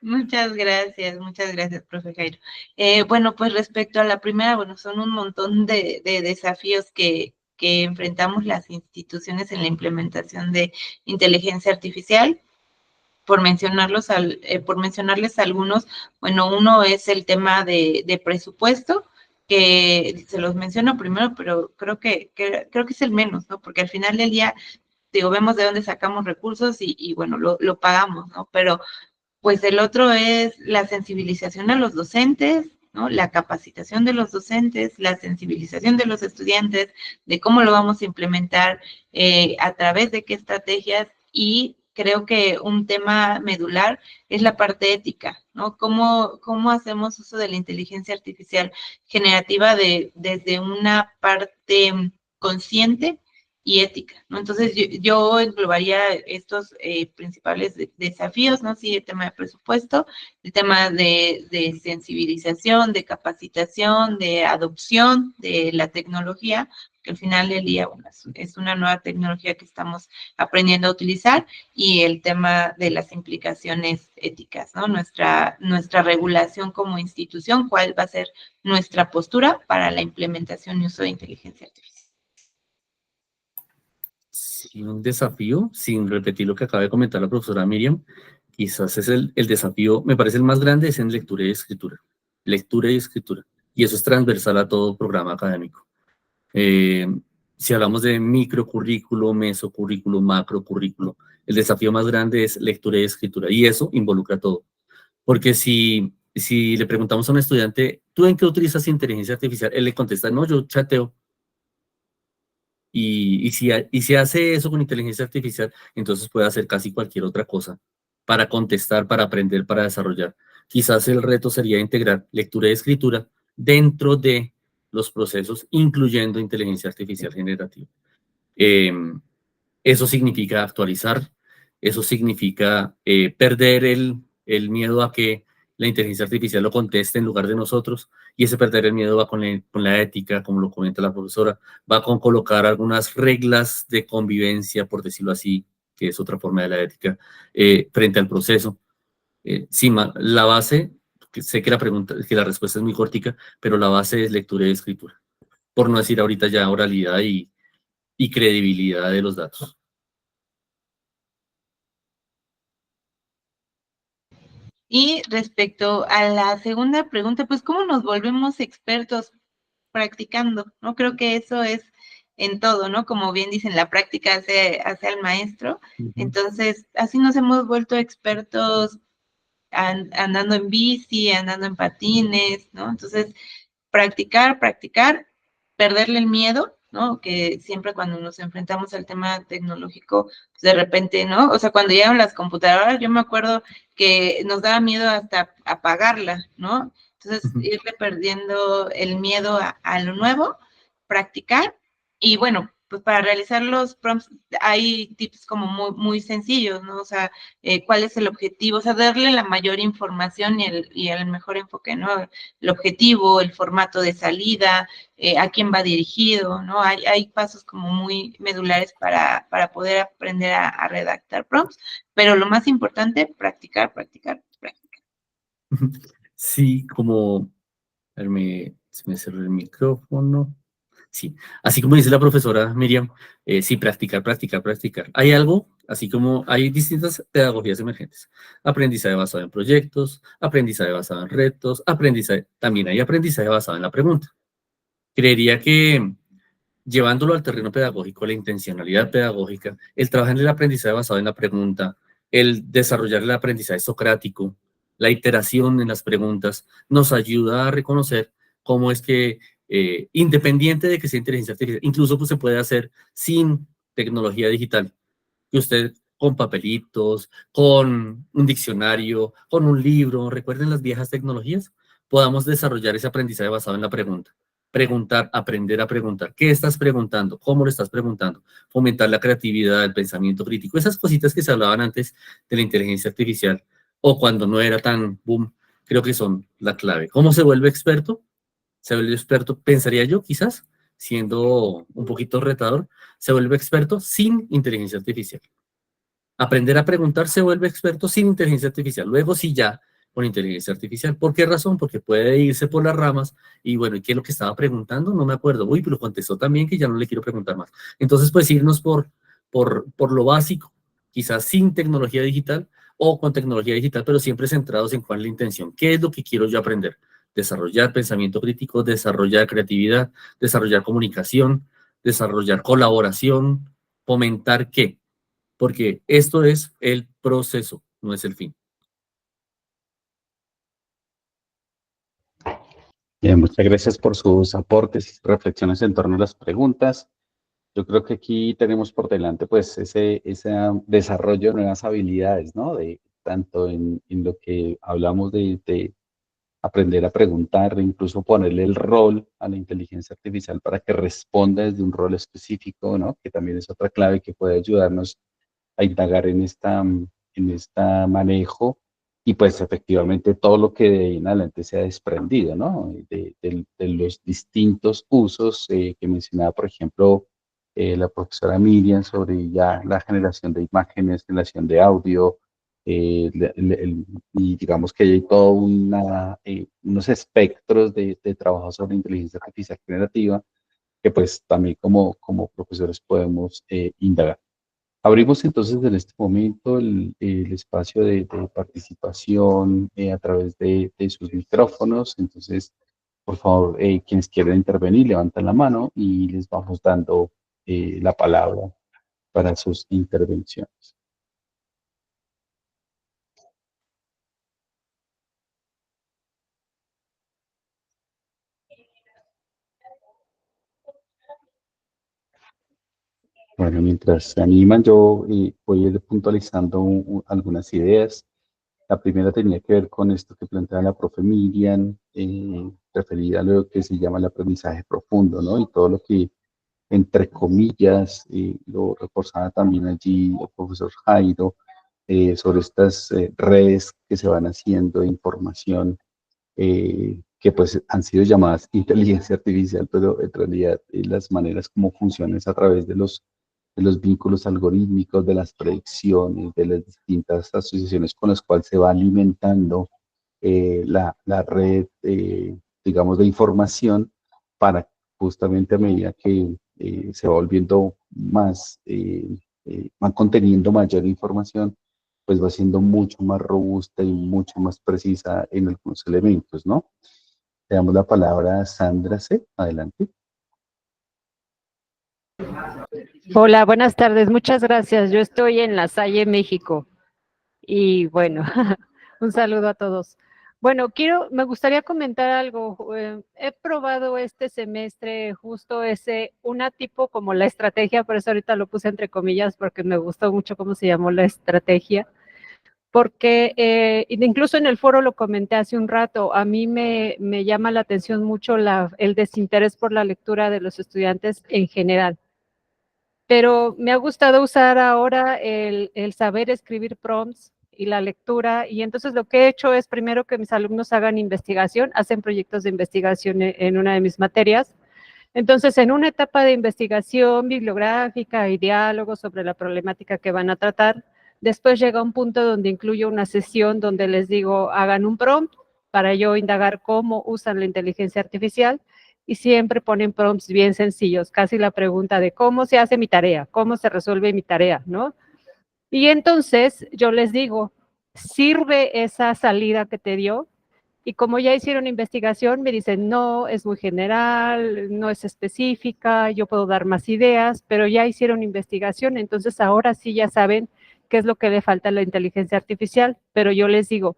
Muchas gracias, profe Jairo. Bueno, pues respecto a la primera, bueno, son un montón de desafíos que enfrentamos las instituciones en la implementación de inteligencia artificial. Por por mencionarles algunos, bueno, uno es el tema de presupuesto, que se los menciono primero, pero creo que es el menos, ¿no? Porque al final del día, digo, vemos de dónde sacamos recursos y bueno, lo pagamos, ¿no? Pero pues el otro es la sensibilización a los docentes, ¿no? La capacitación de los docentes, la sensibilización de los estudiantes, de cómo lo vamos a implementar, a través de qué estrategias, y creo que un tema medular es la parte ética, ¿no? ¿Cómo hacemos uso de la inteligencia artificial generativa desde una parte consciente y ética, ¿no? Entonces, yo englobaría estos principales desafíos, ¿no? Sí, el tema de presupuesto, el tema de sensibilización, de capacitación, de adopción de la tecnología, que al final del día, bueno, es una nueva tecnología que estamos aprendiendo a utilizar, y el tema de las implicaciones éticas, ¿no? Nuestra regulación como institución, cuál va a ser nuestra postura para la implementación y uso de inteligencia artificial. Sí, un desafío, sin repetir lo que acaba de comentar la profesora Miriam, quizás es el desafío, me parece el más grande, es en lectura y escritura. Lectura y escritura. Y eso es transversal a todo programa académico. Si hablamos de microcurrículo, mesocurrículo, macrocurrículo, el desafío más grande es lectura y escritura. Y eso involucra todo. Porque si le preguntamos a un estudiante, ¿tú en qué utilizas inteligencia artificial? Él le contesta, no, yo chateo. Y si hace eso con inteligencia artificial, entonces puede hacer casi cualquier otra cosa para contestar, para aprender, para desarrollar. Quizás el reto sería integrar lectura y escritura dentro de los procesos, incluyendo inteligencia artificial generativa. Eh, Eso significa actualizar, eso significa perder el miedo a que la inteligencia artificial lo conteste en lugar de nosotros, y ese perder el miedo va con la ética, como lo comenta la profesora, va con colocar algunas reglas de convivencia, por decirlo así, que es otra forma de la ética, frente al proceso. Sí, la base, que sé que la respuesta es muy cortica, pero la base es lectura y escritura, por no decir ahorita ya oralidad y credibilidad de los datos. Y respecto a la segunda pregunta, pues, ¿cómo nos volvemos expertos practicando? ¿No? Creo que eso es en todo, ¿no? Como bien dicen, la práctica hace al maestro. Entonces, así nos hemos vuelto expertos andando en bici, andando en patines, ¿no? Entonces, practicar, perderle el miedo, ¿no? Que siempre cuando nos enfrentamos al tema tecnológico, pues de repente, ¿no? O sea, cuando llegaron las computadoras, yo me acuerdo que nos daba miedo hasta apagarla, ¿no? Entonces, irle perdiendo el miedo a lo nuevo, practicar, y bueno, pues para realizar los prompts hay tips como muy sencillos, ¿no? O sea, cuál es el objetivo, o sea, darle la mayor información y el mejor enfoque, ¿no? El objetivo, el formato de salida, a quién va dirigido, ¿no? Hay pasos como muy medulares para poder aprender a redactar prompts, pero lo más importante, practicar. Sí, como, a ver, se me cerró el micrófono. Sí, así como dice la profesora Miriam, sí, practicar. Hay algo, así como hay distintas pedagogías emergentes. Aprendizaje basado en proyectos, aprendizaje basado en retos, también hay aprendizaje basado en la pregunta. Creería que llevándolo al terreno pedagógico, la intencionalidad pedagógica, el trabajo en el aprendizaje basado en la pregunta, el desarrollar el aprendizaje socrático, la iteración en las preguntas, nos ayuda a reconocer cómo es que, independiente de que sea inteligencia artificial, incluso pues, se puede hacer sin tecnología digital, que usted con papelitos, con un diccionario, con un libro, recuerden las viejas tecnologías, podamos desarrollar ese aprendizaje basado en la pregunta. Preguntar, aprender a preguntar. ¿Qué estás preguntando? ¿Cómo lo estás preguntando? Fomentar la creatividad, el pensamiento crítico, esas cositas que se hablaban antes de la inteligencia artificial o cuando no era tan boom, creo que son la clave. ¿Cómo se vuelve experto? Se vuelve experto, pensaría yo, quizás, siendo un poquito retador, se vuelve experto sin inteligencia artificial. Aprender a preguntar se vuelve experto sin inteligencia artificial. Luego sí ya con inteligencia artificial. ¿Por qué razón? Porque puede irse por las ramas y bueno, ¿y qué es lo que estaba preguntando? No me acuerdo. Uy, pero contestó también que ya no le quiero preguntar más. Entonces, pues irnos por lo básico, quizás sin tecnología digital o con tecnología digital, pero siempre centrados en cuál es la intención. ¿Qué es lo que quiero yo aprender? Desarrollar pensamiento crítico, desarrollar creatividad, desarrollar comunicación, desarrollar colaboración, fomentar qué, porque esto es el proceso, no es el fin. Bien, muchas gracias por sus aportes y reflexiones en torno a las preguntas. Yo creo que aquí tenemos por delante pues ese desarrollo de nuevas habilidades, ¿no? De, tanto en lo que hablamos de aprender a preguntar, incluso ponerle el rol a la inteligencia artificial para que responda desde un rol específico, ¿no? Que también es otra clave que puede ayudarnos a indagar en esta manejo y pues efectivamente todo lo que de ahí en adelante se ha desprendido, ¿no? De los distintos usos que mencionaba, por ejemplo, la profesora Miriam sobre ya la generación de imágenes, generación de audio, y digamos que hay todo unos espectros de trabajo sobre inteligencia artificial generativa que pues también como profesores podemos indagar. Abrimos entonces en este momento el espacio de participación a través de sus micrófonos. Entonces, por favor, quienes quieran intervenir, levantan la mano y les vamos dando la palabra para sus intervenciones. Bueno, mientras se animan, yo voy a ir puntualizando algunas ideas. La primera tenía que ver con esto que plantea la profe Miriam, referida a lo que se llama el aprendizaje profundo, ¿no? Y todo lo que, entre comillas, lo reforzaba también allí el profesor Jairo, sobre estas redes que se van haciendo de información, que pues han sido llamadas inteligencia artificial, pero en realidad las maneras como funcionan es a través de los vínculos algorítmicos, de las predicciones, de las distintas asociaciones con las cuales se va alimentando la red, digamos, de información para justamente a medida que se va volviendo van conteniendo mayor información, pues va siendo mucho más robusta y mucho más precisa en algunos elementos, ¿no? Le damos la palabra a Sandra C. Adelante. Hola, buenas tardes. Muchas gracias. Yo estoy en La Salle, México. Y bueno, un saludo a todos. Bueno, me gustaría comentar algo. He probado este semestre justo una tipo como la estrategia, por eso ahorita lo puse entre comillas porque me gustó mucho cómo se llamó la estrategia, porque incluso en el foro lo comenté hace un rato, a mí me llama la atención mucho el desinterés por la lectura de los estudiantes en general. Pero me ha gustado usar ahora el saber escribir prompts y la lectura, y entonces lo que he hecho es primero que mis alumnos hagan investigación, hacen proyectos de investigación en una de mis materias. Entonces, en una etapa de investigación bibliográfica y diálogo sobre la problemática que van a tratar, después llega un punto donde incluyo una sesión donde les digo, hagan un prompt para yo indagar cómo usan la inteligencia artificial, y siempre ponen prompts bien sencillos, casi la pregunta de cómo se hace mi tarea, cómo se resuelve mi tarea, ¿no? Y entonces yo les digo, ¿sirve esa salida que te dio? Y como ya hicieron investigación, me dicen, no, es muy general, no es específica, yo puedo dar más ideas, pero ya hicieron investigación, entonces ahora sí ya saben qué es lo que le falta a la inteligencia artificial. Pero yo les digo,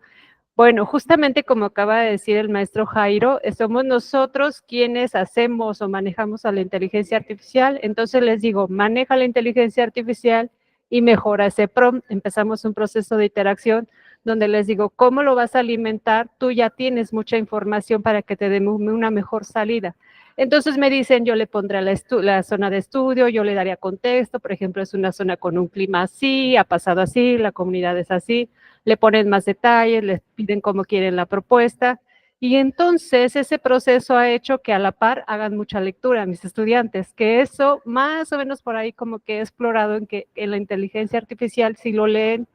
bueno, justamente como acaba de decir el maestro Jairo, somos nosotros quienes hacemos o manejamos a la inteligencia artificial. Entonces les digo, maneja la inteligencia artificial y mejora ese prompt. Empezamos un proceso de interacción donde les digo, ¿cómo lo vas a alimentar? Tú ya tienes mucha información para que te dé una mejor salida. Entonces me dicen, yo le pondré la zona de estudio, yo le daría contexto, por ejemplo, es una zona con un clima así, ha pasado así, la comunidad es así, le ponen más detalles, les piden cómo quieren la propuesta, y entonces ese proceso ha hecho que a la par hagan mucha lectura mis estudiantes, que eso más o menos por ahí como que he explorado en que en la inteligencia artificial si lo leen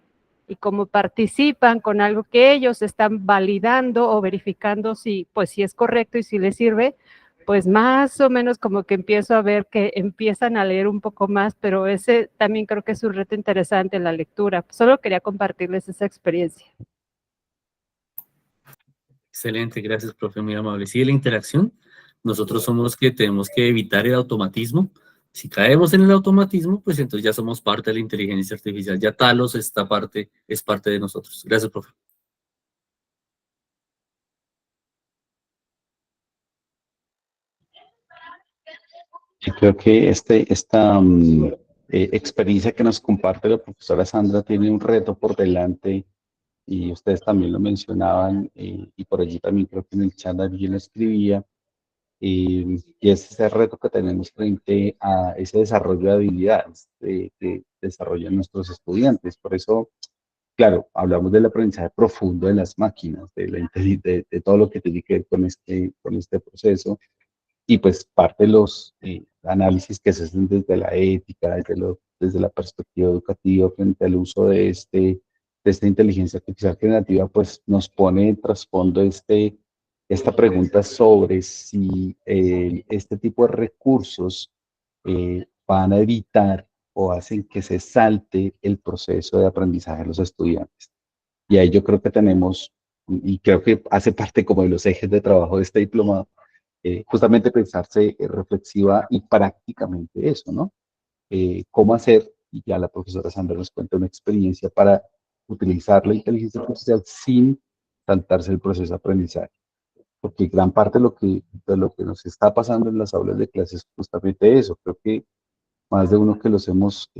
y como participan con algo que ellos están validando o verificando si es correcto y si les sirve, pues más o menos como que empiezo a ver que empiezan a leer un poco más, pero ese también creo que es un reto interesante en la lectura. Solo quería compartirles esa experiencia. Excelente, gracias, profe, muy amable. Sí, la interacción, nosotros somos los que tenemos que evitar el automatismo. Si caemos en el automatismo, pues entonces ya somos parte de la inteligencia artificial. Ya Talos, esta parte es parte de nosotros. Gracias, profe. Yo creo que esta experiencia que nos comparte la profesora Sandra tiene un reto por delante y ustedes también lo mencionaban y por allí también creo que en el chat alguien lo escribía y es ese reto que tenemos frente a ese desarrollo de habilidades que desarrollan nuestros estudiantes. Por eso, claro, hablamos del aprendizaje profundo de las máquinas, de todo lo que tiene que ver con este proceso y pues parte de los análisis que se hacen desde la ética, desde la perspectiva educativa frente al uso de esta inteligencia artificial generativa, pues nos pone en trasfondo esta pregunta sobre si este tipo de recursos van a evitar o hacen que se salte el proceso de aprendizaje de los estudiantes. Y ahí yo creo que tenemos, y creo que hace parte como de los ejes de trabajo de este diplomado, justamente pensarse reflexiva y prácticamente eso, ¿no? Cómo hacer, y ya la profesora Sandra nos cuenta una experiencia para utilizar la inteligencia artificial sin saltarse el proceso de aprendizaje. Porque gran parte de lo que nos está pasando en las aulas de clases es justamente eso. Creo que más de uno que los hemos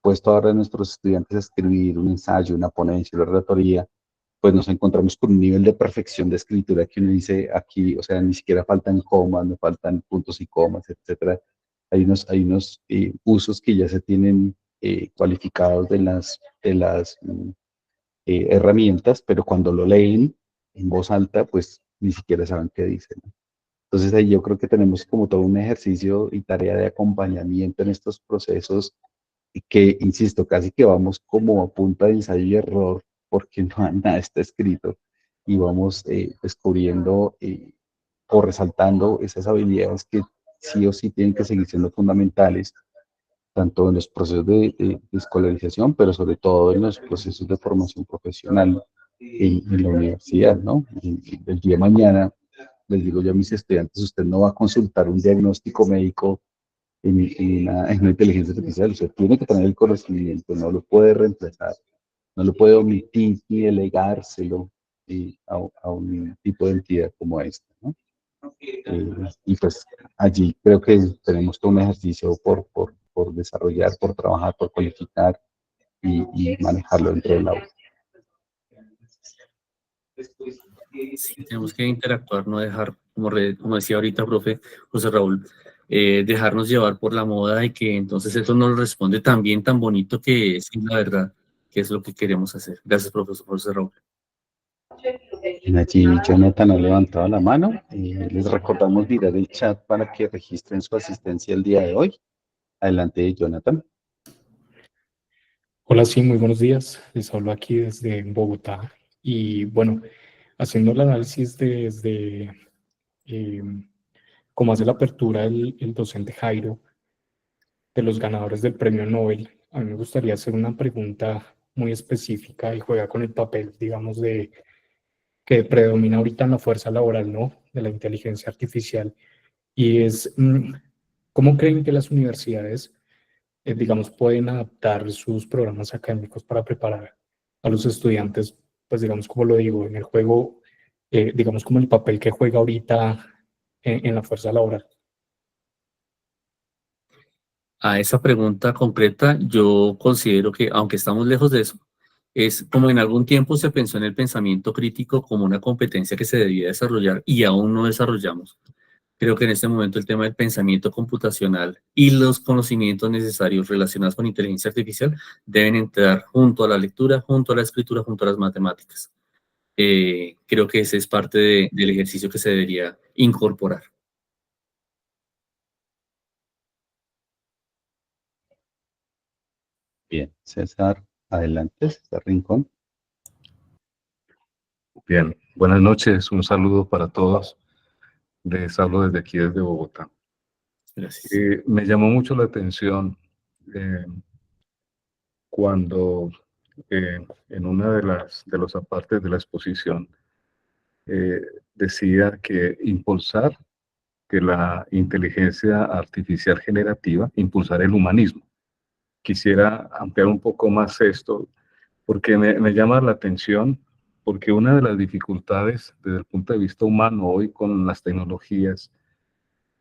puesto ahora a nuestros estudiantes a escribir un ensayo, una ponencia, una oratoria, pues nos encontramos con un nivel de perfección de escritura que uno dice aquí, o sea, ni siquiera faltan comas, no faltan puntos y comas, etcétera. Hay unos usos que ya se tienen cualificados de las herramientas, pero cuando lo leen en voz alta, pues ni siquiera saben qué dicen, ¿no? Entonces ahí yo creo que tenemos como todo un ejercicio y tarea de acompañamiento en estos procesos y que, insisto, casi que vamos como a punta de ensayo y error porque no nada está escrito y vamos descubriendo o resaltando esas habilidades que sí o sí tienen que seguir siendo fundamentales, tanto en los procesos de escolarización, pero sobre todo en los procesos de formación profesional en la universidad, ¿no? El día de mañana, les digo yo a mis estudiantes, usted no va a consultar un diagnóstico médico en una inteligencia artificial, usted tiene que tener el conocimiento, no lo puede reemplazar, no lo puede omitir ni delegárselo a un tipo de entidad como esta, ¿no? Y pues allí creo que tenemos todo un ejercicio por desarrollar, por trabajar, por cualificar y manejarlo dentro del aula. Sí, tenemos que interactuar, no dejar, como decía ahorita, profe José Raúl, dejarnos llevar por la moda y que entonces eso nos responde tan bien, tan bonito que es la verdad, que es lo que queremos hacer. Gracias, profesor José Raúl. Allí Jonathan ha levantado la mano. Les recordamos mirar el chat para que registren su asistencia el día de hoy. Adelante, Jonathan. Hola, sí, muy buenos días. Les hablo aquí desde Bogotá. Y bueno, haciendo el análisis desde cómo hace la apertura el docente Jairo de los ganadores del premio Nobel, a mí me gustaría hacer una pregunta muy específica y juega con el papel, digamos, de que predomina ahorita en la fuerza laboral, ¿no? De la inteligencia artificial. Y es, ¿cómo creen que las universidades digamos, pueden adaptar sus programas académicos para preparar a los estudiantes, pues digamos, como lo digo, en el juego, digamos, como el papel que juega ahorita en la fuerza laboral? A esa pregunta concreta, yo considero que, aunque estamos lejos de eso, Es como en algún tiempo se pensó en el pensamiento crítico como una competencia que se debía desarrollar y aún no desarrollamos. Creo que en este momento el tema del pensamiento computacional y los conocimientos necesarios relacionados con inteligencia artificial deben entrar junto a la lectura, junto a la escritura, junto a las matemáticas. Creo que ese es parte del ejercicio que se debería incorporar. Bien, César, adelante, César Rincón. Bien, buenas noches, un saludo para todos. Les hablo desde aquí, desde Bogotá. Gracias. Me llamó mucho la atención cuando en una de los apartes de la exposición decía que impulsar que la inteligencia artificial generativa, impulsar el humanismo. Quisiera ampliar un poco más esto, porque me llama la atención, porque una de las dificultades desde el punto de vista humano hoy con las tecnologías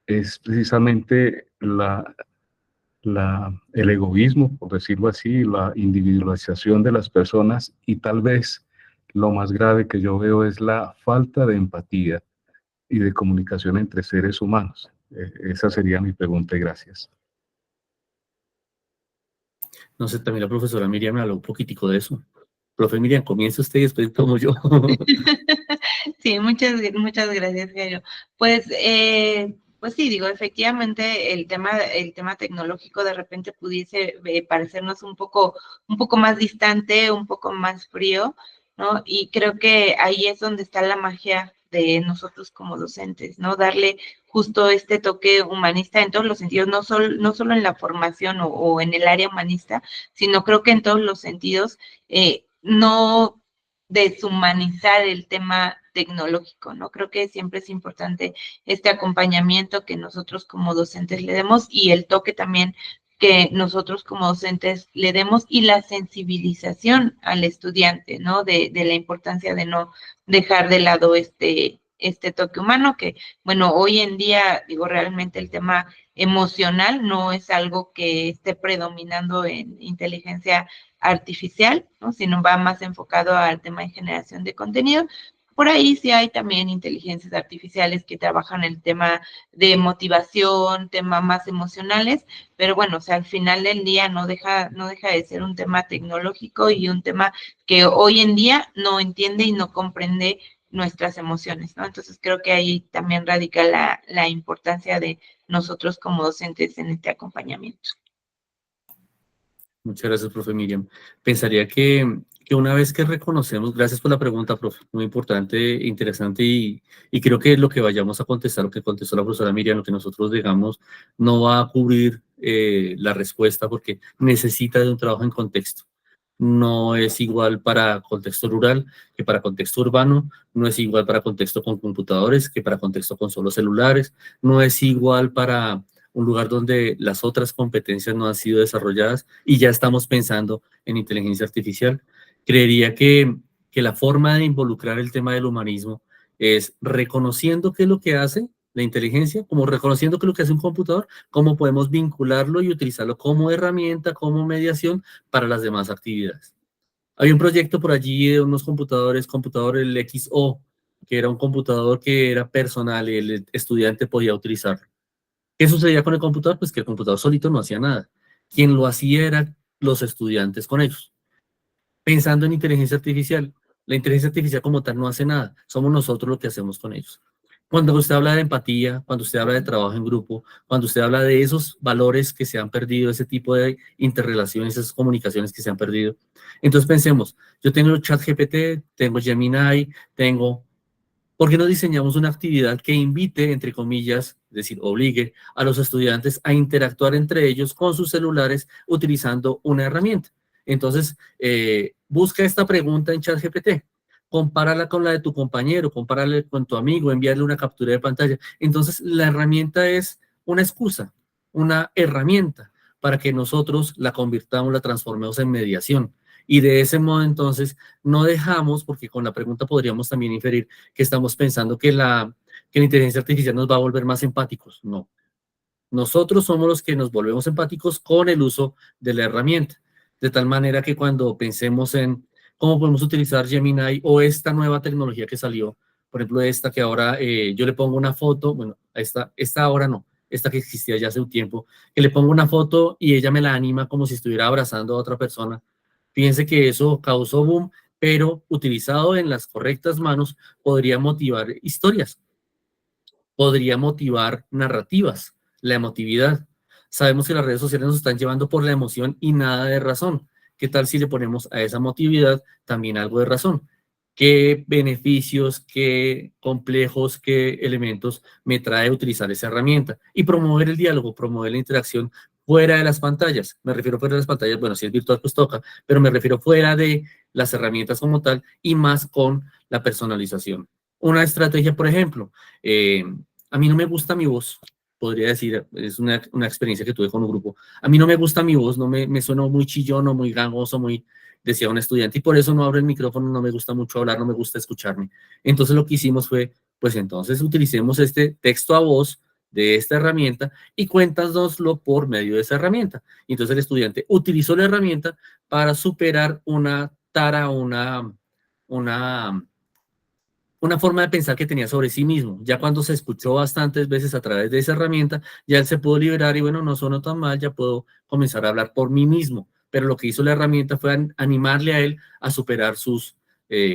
es precisamente el egoísmo, por decirlo así, la individualización de las personas y tal vez lo más grave que yo veo es la falta de empatía y de comunicación entre seres humanos. Esa sería mi pregunta y gracias. No sé, también la profesora Miriam me habló un poquitico de eso. Profe Miriam, comienza usted y después tomo yo. Sí, muchas gracias, Jairo. Pues sí, digo, efectivamente el tema tecnológico de repente pudiese parecernos un poco más distante, un poco más frío, ¿no? Y creo que ahí es donde está la magia de nosotros como docentes, ¿no? Darle justo este toque humanista en todos los sentidos, no solo en la formación o en el área humanista, sino creo que en todos los sentidos, no deshumanizar el tema tecnológico, ¿no? Creo que siempre es importante este acompañamiento que nosotros como docentes le demos y el toque también que nosotros como docentes le demos y la sensibilización al estudiante, ¿no? De la importancia de no dejar de lado este toque humano, que, bueno, hoy en día, digo, realmente el tema emocional no es algo que esté predominando en inteligencia artificial, ¿no? Sino va más enfocado al tema de generación de contenido. Por ahí sí hay también inteligencias artificiales que trabajan el tema de motivación, temas más emocionales, pero bueno, o sea, al final del día no deja de ser un tema tecnológico y un tema que hoy en día no entiende y no comprende nuestras emociones, ¿no? Entonces creo que ahí también radica la importancia de nosotros como docentes en este acompañamiento. Muchas gracias, profe Miriam. Pensaría que una vez que reconocemos, gracias por la pregunta, profe, muy importante, interesante, y creo que lo que vayamos a contestar, lo que contestó la profesora Miriam, lo que nosotros digamos, no va a cubrir la respuesta porque necesita de un trabajo en contexto. No es igual para contexto rural que para contexto urbano, no es igual para contexto con computadores que para contexto con solo celulares, no es igual para un lugar donde las otras competencias no han sido desarrolladas y ya estamos pensando en inteligencia artificial. Creería que la forma de involucrar el tema del humanismo es reconociendo qué es lo que hace la inteligencia, como reconociendo qué es lo que hace un computador, cómo podemos vincularlo y utilizarlo como herramienta, como mediación para las demás actividades. Hay un proyecto por allí de unos computadores, computador el XO, que era un computador que era personal y el estudiante podía utilizarlo. ¿Qué sucedía con el computador? Pues que el computador solito no hacía nada. Quien lo hacía eran los estudiantes con ellos. Pensando en inteligencia artificial, la inteligencia artificial como tal no hace nada, somos nosotros lo que hacemos con ellos. Cuando usted habla de empatía, cuando usted habla de trabajo en grupo, cuando usted habla de esos valores que se han perdido, ese tipo de interrelaciones, esas comunicaciones que se han perdido, entonces pensemos, yo tengo ChatGPT, tengo Gemini, ¿por qué no diseñamos una actividad que invite, entre comillas, es decir, obligue a los estudiantes a interactuar entre ellos con sus celulares utilizando una herramienta? Entonces, busca esta pregunta en ChatGPT, compárala con la de tu compañero, compárala con tu amigo, envíale una captura de pantalla. Entonces, la herramienta es una excusa, una herramienta para que nosotros la convirtamos, la transformemos en mediación. Y de ese modo, entonces, no dejamos, porque con la pregunta podríamos también inferir que estamos pensando que la inteligencia artificial nos va a volver más empáticos. No. Nosotros somos los que nos volvemos empáticos con el uso de la herramienta. De tal manera que cuando pensemos en cómo podemos utilizar Gemini o esta nueva tecnología que salió, por ejemplo, esta que ahora yo le pongo una foto, bueno, esta ahora no, esta que existía ya hace un tiempo, que le pongo una foto y ella me la anima como si estuviera abrazando a otra persona. Fíjense que eso causó boom, pero utilizado en las correctas manos podría motivar historias, podría motivar narrativas, la emotividad. Sabemos que las redes sociales nos están llevando por la emoción y nada de razón. ¿Qué tal si le ponemos a esa emotividad también algo de razón? ¿Qué beneficios, qué complejos, qué elementos me trae utilizar esa herramienta? Y promover el diálogo, promover la interacción fuera de las pantallas. Me refiero fuera de las pantallas, bueno, si es virtual pues toca, pero me refiero fuera de las herramientas como tal y más con la personalización. Una estrategia, por ejemplo, a mí no me gusta mi voz, podría decir, es una experiencia que tuve con un grupo. A mí no me gusta mi voz, no me suena muy chillón o muy gangoso, muy, decía un estudiante, y por eso no abro el micrófono, no me gusta mucho hablar, no me gusta escucharme. Entonces lo que hicimos fue, pues entonces utilicemos este texto a voz de esta herramienta y cuéntanoslo por medio de esa herramienta. Y entonces el estudiante utilizó la herramienta para superar una tara, una forma de pensar que tenía sobre sí mismo. Ya cuando se escuchó bastantes veces a través de esa herramienta, ya él se pudo liberar y bueno, no sonó tan mal, ya puedo comenzar a hablar por mí mismo. Pero lo que hizo la herramienta fue animarle a él a superar sus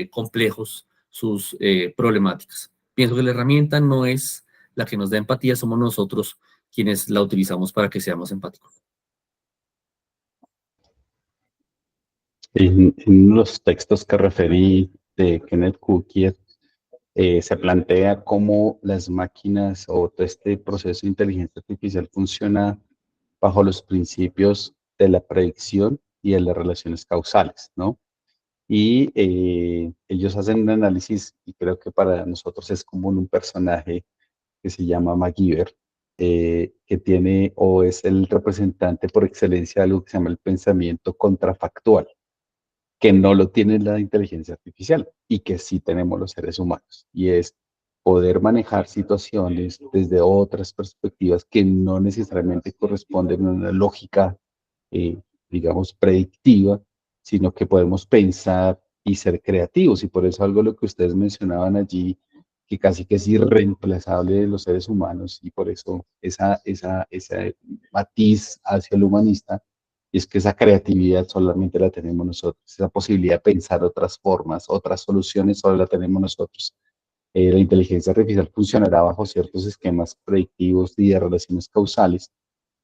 complejos, sus problemáticas. Pienso que la herramienta no es la que nos da empatía, somos nosotros quienes la utilizamos para que seamos empáticos. En los textos que referí de Kenneth Cook, se plantea cómo las máquinas o todo este proceso de inteligencia artificial funciona bajo los principios de la predicción y de las relaciones causales, ¿no? Y ellos hacen un análisis, y creo que para nosotros es común un personaje que se llama MacGyver, que tiene o es el representante por excelencia de algo que se llama el pensamiento contrafactual, que no lo tiene la inteligencia artificial y que sí tenemos los seres humanos. Y es poder manejar situaciones desde otras perspectivas que no necesariamente corresponden a una lógica, eh, digamos, predictiva, sino que podemos pensar y ser creativos. Y por eso algo lo que ustedes mencionaban allí, que casi que es irreemplazable de los seres humanos, y por eso esa matiz hacia el humanista, y es que esa creatividad solamente la tenemos nosotros, esa posibilidad de pensar otras formas, otras soluciones, solo la tenemos nosotros. La inteligencia artificial funcionará bajo ciertos esquemas predictivos y de relaciones causales,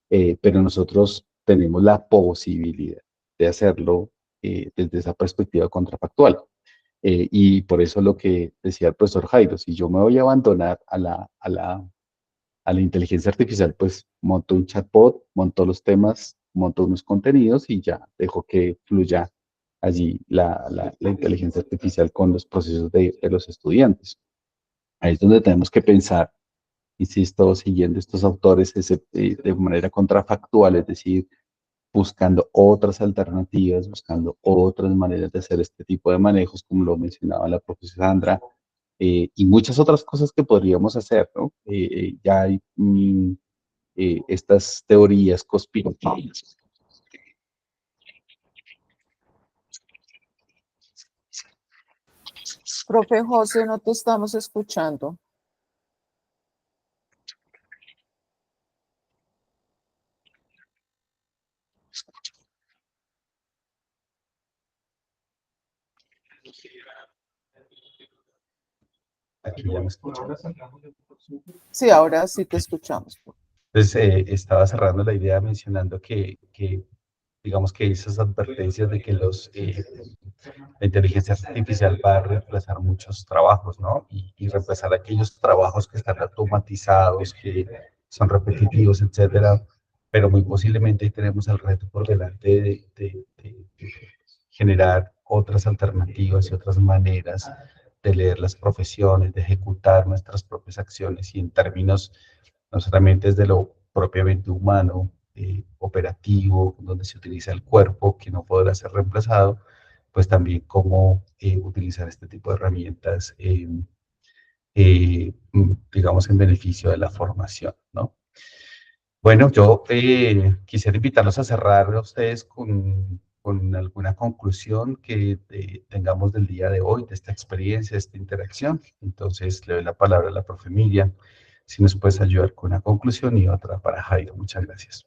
pero nosotros tenemos la posibilidad de hacerlo desde esa perspectiva contrafactual. Y por eso lo que decía el profesor Jairo, si yo me voy a abandonar a la inteligencia artificial, pues monto un chatbot, monto los temas, monto unos contenidos y ya dejo que fluya allí la inteligencia artificial con los procesos de los estudiantes. Ahí es donde tenemos que pensar, insisto, siguiendo estos autores de manera contrafactual, es decir, buscando otras alternativas, buscando otras maneras de hacer este tipo de manejos, como lo mencionaba la profesora Sandra, y muchas otras cosas que podríamos hacer, ¿no? Ya hay estas teorías conspirativas. Profe José, no te estamos escuchando. Aquí ya me escuchan. Sí, ahora sí te escuchamos. Entonces, estaba cerrando la idea mencionando que digamos que esas advertencias de que la inteligencia artificial va a reemplazar muchos trabajos, ¿no? Y reemplazar aquellos trabajos que están automatizados, que son repetitivos, etcétera, pero muy posiblemente tenemos el reto por delante de generar otras alternativas y otras maneras de leer las profesiones, de ejecutar nuestras propias acciones y en términos no solamente desde lo propiamente humano, operativo, donde se utiliza el cuerpo, que no podrá ser reemplazado, pues también cómo utilizar este tipo de herramientas, digamos, en beneficio de la formación, ¿no? Bueno, yo quisiera invitarlos a cerrar a ustedes con con alguna conclusión que tengamos del día de hoy, de esta experiencia, de esta interacción. Entonces, le doy la palabra a la profe Miriam, si nos puedes ayudar con una conclusión y otra para Jairo. Muchas gracias.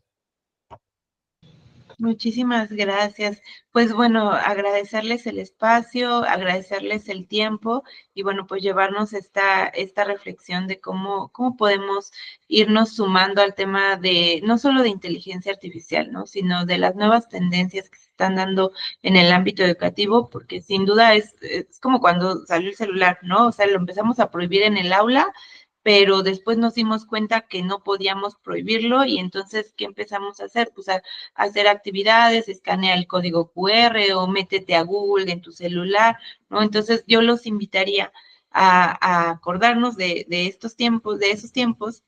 Muchísimas gracias. Pues bueno, agradecerles el espacio, agradecerles el tiempo y bueno, pues llevarnos esta reflexión de cómo podemos irnos sumando al tema de, no solo de inteligencia artificial, ¿no? Sino de las nuevas tendencias que se están dando en el ámbito educativo, porque sin duda es como cuando salió el celular, ¿no? O sea, lo empezamos a prohibir en el aula, pero después nos dimos cuenta que no podíamos prohibirlo y entonces, ¿qué empezamos a hacer? Pues a hacer actividades, escanea el código QR o métete a Google en tu celular, ¿no? Entonces, yo los invitaría a acordarnos de estos tiempos, de esos tiempos,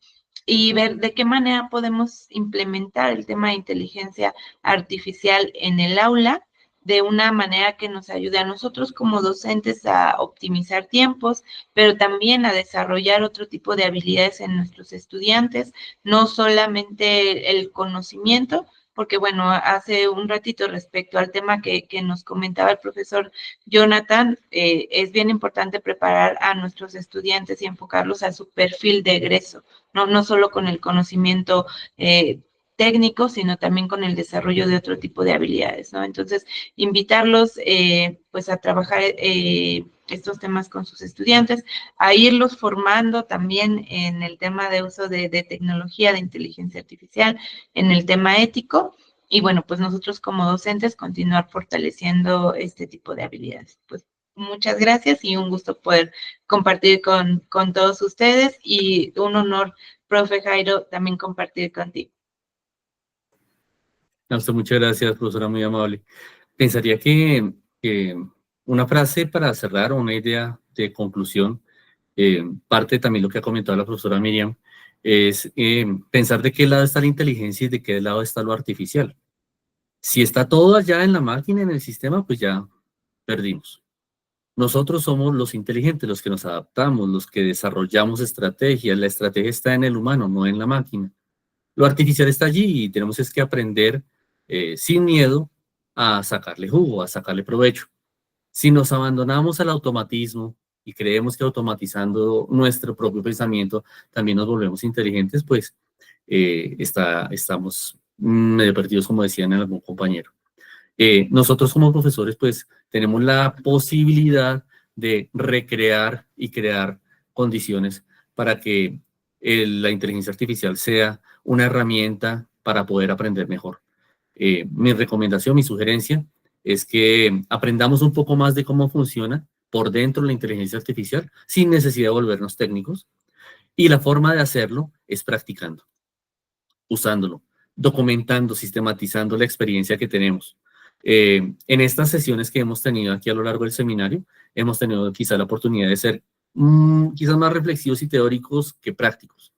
y ver de qué manera podemos implementar el tema de inteligencia artificial en el aula de una manera que nos ayude a nosotros como docentes a optimizar tiempos, pero también a desarrollar otro tipo de habilidades en nuestros estudiantes, no solamente el conocimiento, porque bueno, hace un ratito respecto al tema que nos comentaba el profesor Jonathan, es bien importante preparar a nuestros estudiantes y enfocarlos a su perfil de egreso, no solo con el conocimiento técnico, sino también con el desarrollo de otro tipo de habilidades, ¿no? Entonces, invitarlos pues a trabajar estos temas con sus estudiantes, a irlos formando también en el tema de uso de tecnología, de inteligencia artificial, en el tema ético, y bueno, pues nosotros como docentes continuar fortaleciendo este tipo de habilidades. Pues muchas gracias y un gusto poder compartir con todos ustedes y un honor, profe Jairo, también compartir contigo. A usted muchas gracias, profesora, muy amable. Pensaría que una frase para cerrar, una idea de conclusión, parte también lo que ha comentado la profesora Miriam, es pensar de qué lado está la inteligencia y de qué lado está lo artificial. Si está todo allá en la máquina, en el sistema, pues ya perdimos. Nosotros somos los inteligentes, los que nos adaptamos, los que desarrollamos estrategias. La estrategia está en el humano, no en la máquina. Lo artificial está allí y tenemos es que aprender sin miedo a sacarle jugo, a sacarle provecho. Si nos abandonamos al automatismo y creemos que automatizando nuestro propio pensamiento también nos volvemos inteligentes, pues estamos medio perdidos, como decían algún compañero. Nosotros como profesores, pues tenemos la posibilidad de recrear y crear condiciones para que la inteligencia artificial sea una herramienta para poder aprender mejor. Mi recomendación, mi sugerencia es que aprendamos un poco más de cómo funciona por dentro la inteligencia artificial sin necesidad de volvernos técnicos, y la forma de hacerlo es practicando, usándolo, documentando, sistematizando la experiencia que tenemos. En estas sesiones que hemos tenido aquí a lo largo del seminario, hemos tenido quizá la oportunidad de ser quizás más reflexivos y teóricos que prácticos,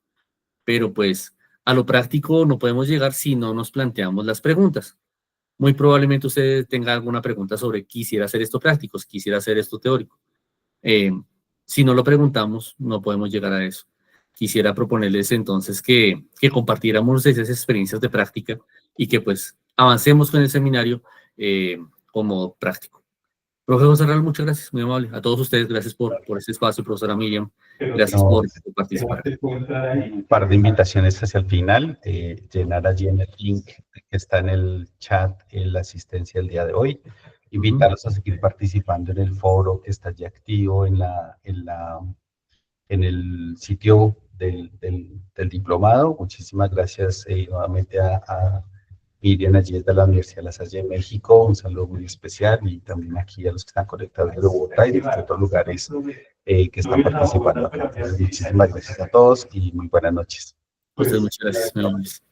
pero pues a lo práctico no podemos llegar si no nos planteamos las preguntas. Muy probablemente usted tenga alguna pregunta sobre quisiera hacer esto práctico, quisiera hacer esto teórico. Si no lo preguntamos, no podemos llegar a eso. Quisiera proponerles entonces que compartiéramos esas experiencias de práctica y que pues avancemos con el seminario como práctico. Profe José Raúl, muchas gracias, muy amable. A todos ustedes, gracias por este espacio, profesora Miriam. Gracias por participar. Un par de invitaciones hacia el final. Llenar allí en el link que está en el chat la asistencia del día de hoy. Invitarlos a seguir participando en el foro que está allí activo en el sitio del diplomado. Muchísimas gracias nuevamente a Miriam allí desde la Universidad de La Salle de México, un saludo muy especial, y también aquí a los que están conectados desde Bogotá y de otros lugares que están participando. Muchísimas gracias a todos y muy buenas noches. A ustedes muchas gracias, muy amables.